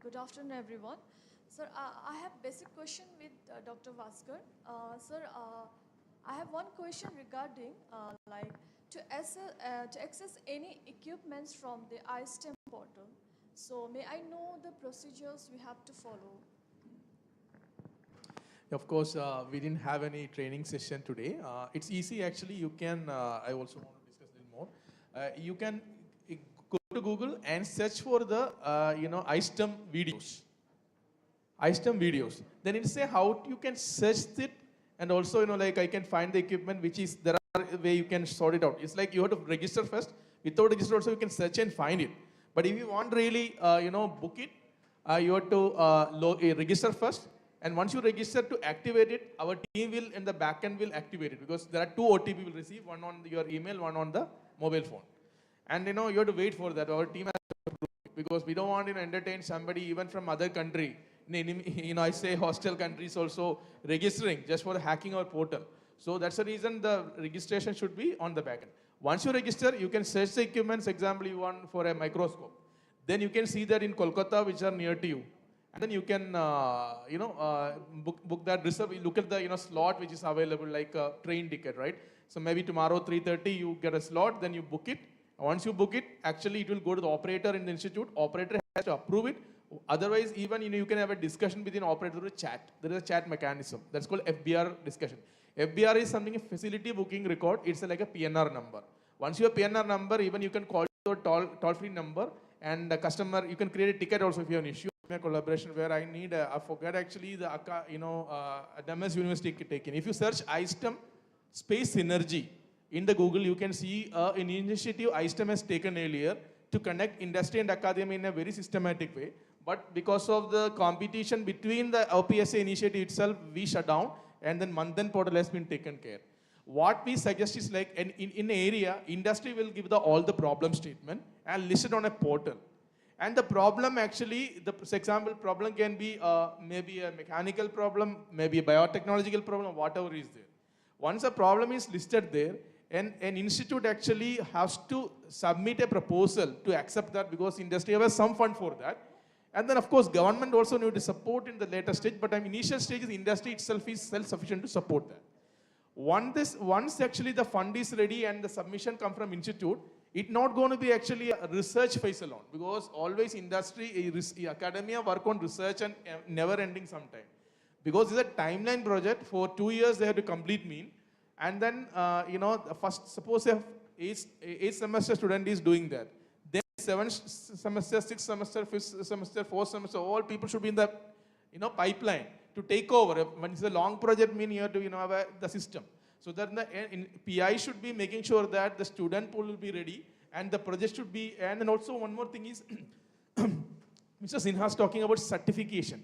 Good afternoon, everyone. Sir, I have basic question with Dr. Vaskar. Sir, I have one question regarding like to access any equipments from the iSTEM portal. So may I know the procedures we have to follow? Of course, we didn't have any training session today. It's easy actually. You can, I also want to discuss a little more. You can go to Google and search for the, iSTEM videos. iSTEM videos. Then it say how you can search it, and also, like I can find the equipment which is, there are way you can sort it out. It's like you have to register first. Without register also you can search and find it. But if you want really, book it, you have to register first. And once you register to activate it, our team will in the backend will activate it, because there are 2 OTP will receive, one on your email, one on the mobile phone. And you have to wait for that. Our team has to approve it, because we don't want to entertain somebody even from other country. I say hostile countries also registering just for hacking our portal. So that's the reason the registration should be on the backend. Once you register, you can search the equipments. Example, you want for a microscope. Then you can see that in Kolkata, which are near to you. And then you can, book that reserve. You look at the, slot which is available, like a train ticket, right? So maybe tomorrow 3:30 you get a slot, then you book it. Once you book it, actually it will go to the operator in the institute. Operator has to approve it. Otherwise, even you can have a discussion within operator through chat. There is a chat mechanism. That's called FBR discussion. FBR is something, a facility booking record. It's like a PNR number. Once you have PNR number, even you can call your toll-free number, and the customer, you can create a ticket also if you have an issue. A collaboration where I need, I forgot actually the, Damas University taken. If you search iSTEM space synergy in the Google, you can see an initiative iSTEM has taken earlier to connect industry and academia in a very systematic way. But because of the competition between the OPSA initiative itself, we shut down, and then Manthan portal has been taken care. What we suggest is like in an area, industry will give all the problem statement and list it on a portal. And the problem actually, for example, problem can be maybe a mechanical problem, maybe a biotechnological problem, whatever is there. Once a problem is listed there, and an institute actually has to submit a proposal to accept that, because industry has some fund for that. And then of course government also need to support in the later stage, but in initial stages industry itself is self-sufficient to support that. Once actually the fund is ready and the submission come from institute, it's not going to be actually a research phase alone, because always industry, academia work on research and never ending sometime. Because it's a timeline project, for 2 years they have to complete mean. And then, first, suppose if 8 semester student is doing that. Then 7th semester, 6th semester, 5th semester, 4th semester, all people should be in the, pipeline to take over. When it's a long project, mean you have to, have the system. So that PI should be making sure that the student pool will be ready, and the project should be, and then also one more thing is, Mr. Sinha is talking about certification.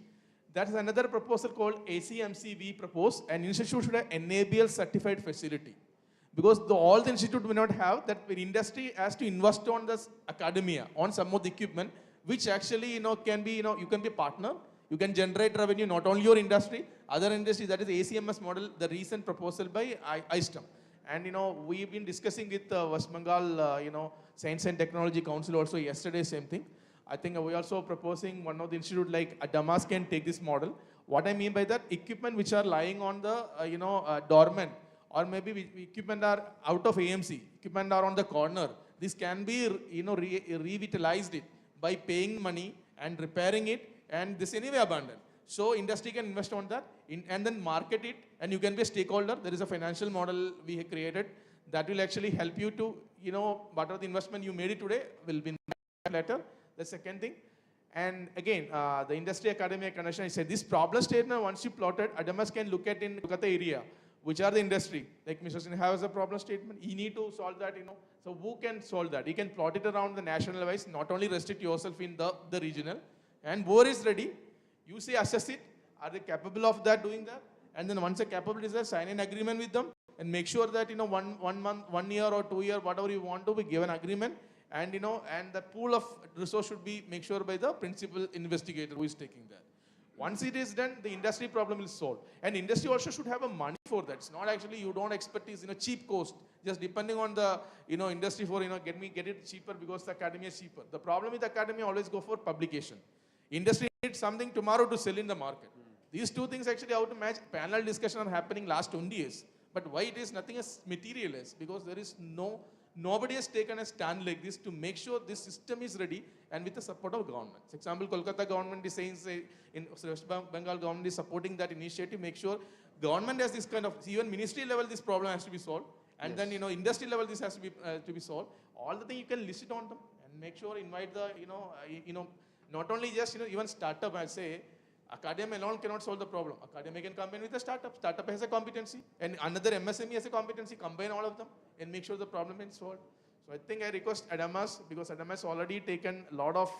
That is another proposal called ACMC we propose. An institute should have enable certified facility. Because all the institute will not have that, industry has to invest on the academia, on some of the equipment, which actually, can be, you can be partner. You can generate revenue, not only your industry, other industry. That is the ACMS model, the recent proposal by iSTEM. And, we've been discussing with West Bengal, Science and Technology Council also yesterday, same thing. I think we also proposing one of the institute like Damas can take this model. What I mean by that, equipment which are lying on the, dormant, or maybe equipment are out of AMC, equipment are on the corner. This can be, revitalized it by paying money and repairing it, and this anyway abandoned. So industry can invest on that and then market it, and you can be a stakeholder. There is a financial model we have created that will actually help you to, whatever the investment you made it today will be later. The second thing. And again, the industry academia connection, I said this problem statement, once you plotted, Adamas can look at in Kolkata area, which are the industry. Like Mr. Sinha has a problem statement, he need to solve that, So who can solve that? He can plot it around the national wise, not only restrict yourself in the regional. And whoever is ready, you say assess it, are they capable of that, doing that? And then once a capable is there, sign an agreement with them and make sure that, 1 month, 1 year or 2 year, whatever you want to be given agreement. And, and the pool of resource should be make sure by the principal investigator who is taking that. Once it is done, the industry problem is solved. And industry also should have a money for that. It's not actually, you don't expect is, cheap cost, just depending on the, industry for, get it cheaper because the academy is cheaper. The problem with academy always go for publication. Industry needs something tomorrow to sell in the market. These two things actually how to match. Panel discussion are happening last 20 years. But why it is nothing as materialized? Because there is nobody has taken a stand like this to make sure this system is ready and with the support of government. For example, Kolkata government is saying, in West Bengal government is supporting that initiative, make sure government has this kind of, even ministry level this problem has to be solved. And then, industry level this has to be solved. All the things you can list it on them and make sure invite the, not only just, even startup, I say, academia alone cannot solve the problem. Academia can combine with a startup. Startup has a competency. And another MSME has a competency. Combine all of them and make sure the problem is solved. So I think I request Adamas, because Adamas already taken a lot of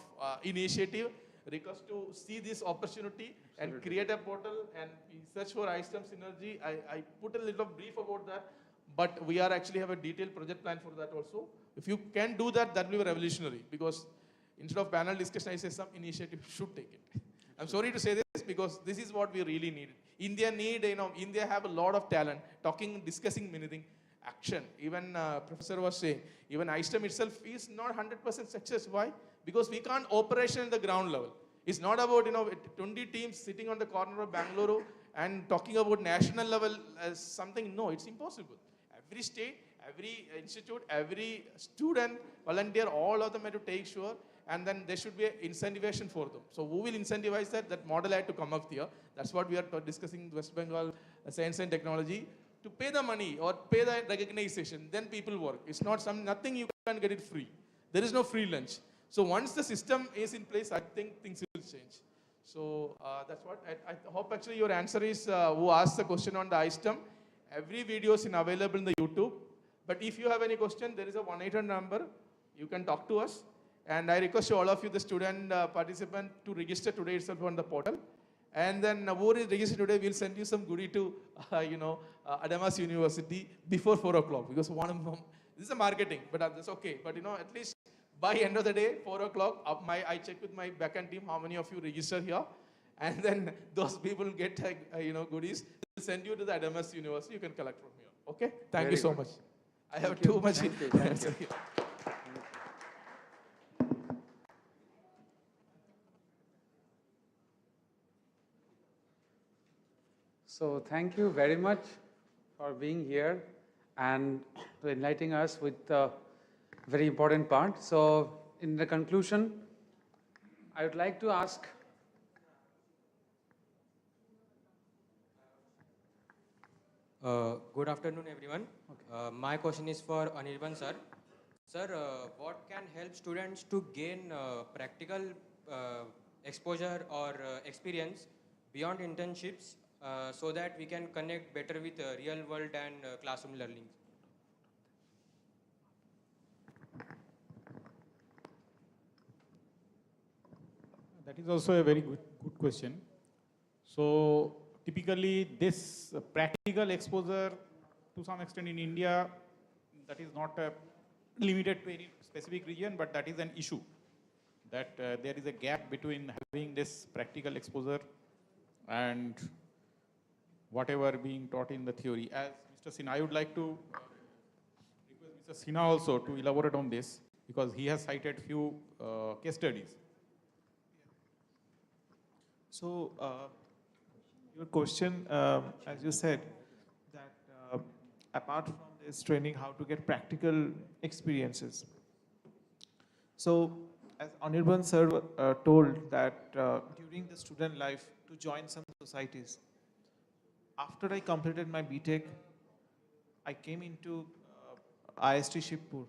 initiative, request to see this opportunity and create a portal and search for iSTEM synergy. I put a little brief about that, but we are actually have a detailed project plan for that also. If you can do that, that will be revolutionary, because instead of panel discussion, I say some initiative should take it. I'm sorry to say this because this is what we really need. India India have a lot of talent, discussing many things, action. Even Professor was saying, even iSTEM itself is not 100% success. Why? Because we can't operation at the ground level. It's not about 20 teams sitting on the corner of Bangalore and talking about national level as something. No, it's impossible. Every state, every institute, every student, volunteer, all of them have to take sure. And then there should be an incentivization for them. So who will incentivize that? That model had to come up here. That's what we are discussing in West Bengal Science and Technology. To pay the money or pay the recognition, then people work. It's not nothing you can get it free. There is no free lunch. So once the system is in place, I think things will change. So that's what I hope actually your answer is who asked the question on the iSTEM. Every video is available in the YouTube. But if you have any question, there is a 1-800 number. You can talk to us. And I request all of you, the student participant, to register today itself on the portal. And then whoever is registered today, we'll send you some goodie to, Adamas University before 4 o'clock. Because this is a marketing, but that's okay. But at least by end of the day, 4 o'clock, I check with my backend team how many of you register here. And then those people get, goodies. We'll send you to the Adamas University. You can collect from here. Okay? Thank you so much. I have too much answer here. So thank you very much for being here and enlightening us with a very important part. So in the conclusion, I would like to ask good afternoon, everyone. Okay. My question is for Anirban sir. Sir, what can help students to gain practical exposure or experience beyond internships so that we can connect better with real world and classroom learning? That is also a very good question. So typically this practical exposure to some extent in India, that is not limited to any specific region, but that is an issue. That there is a gap between having this practical exposure and whatever being taught in the theory. As Mr. Sinha, I would like to request Mr. Sinha also to elaborate on this, because he has cited few case studies. So your question, as you said, that apart from this training, how to get practical experiences. So as Anirban sir told that during the student life to join some societies. After I completed my BTech, I came into IST Shibpur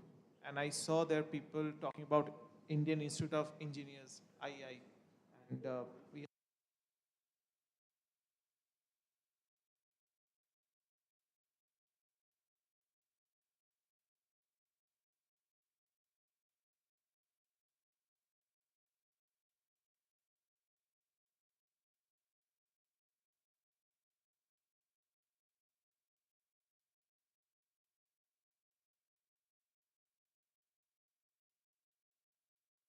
and I saw there people talking about Indian Institute of Engineers, IEI, and we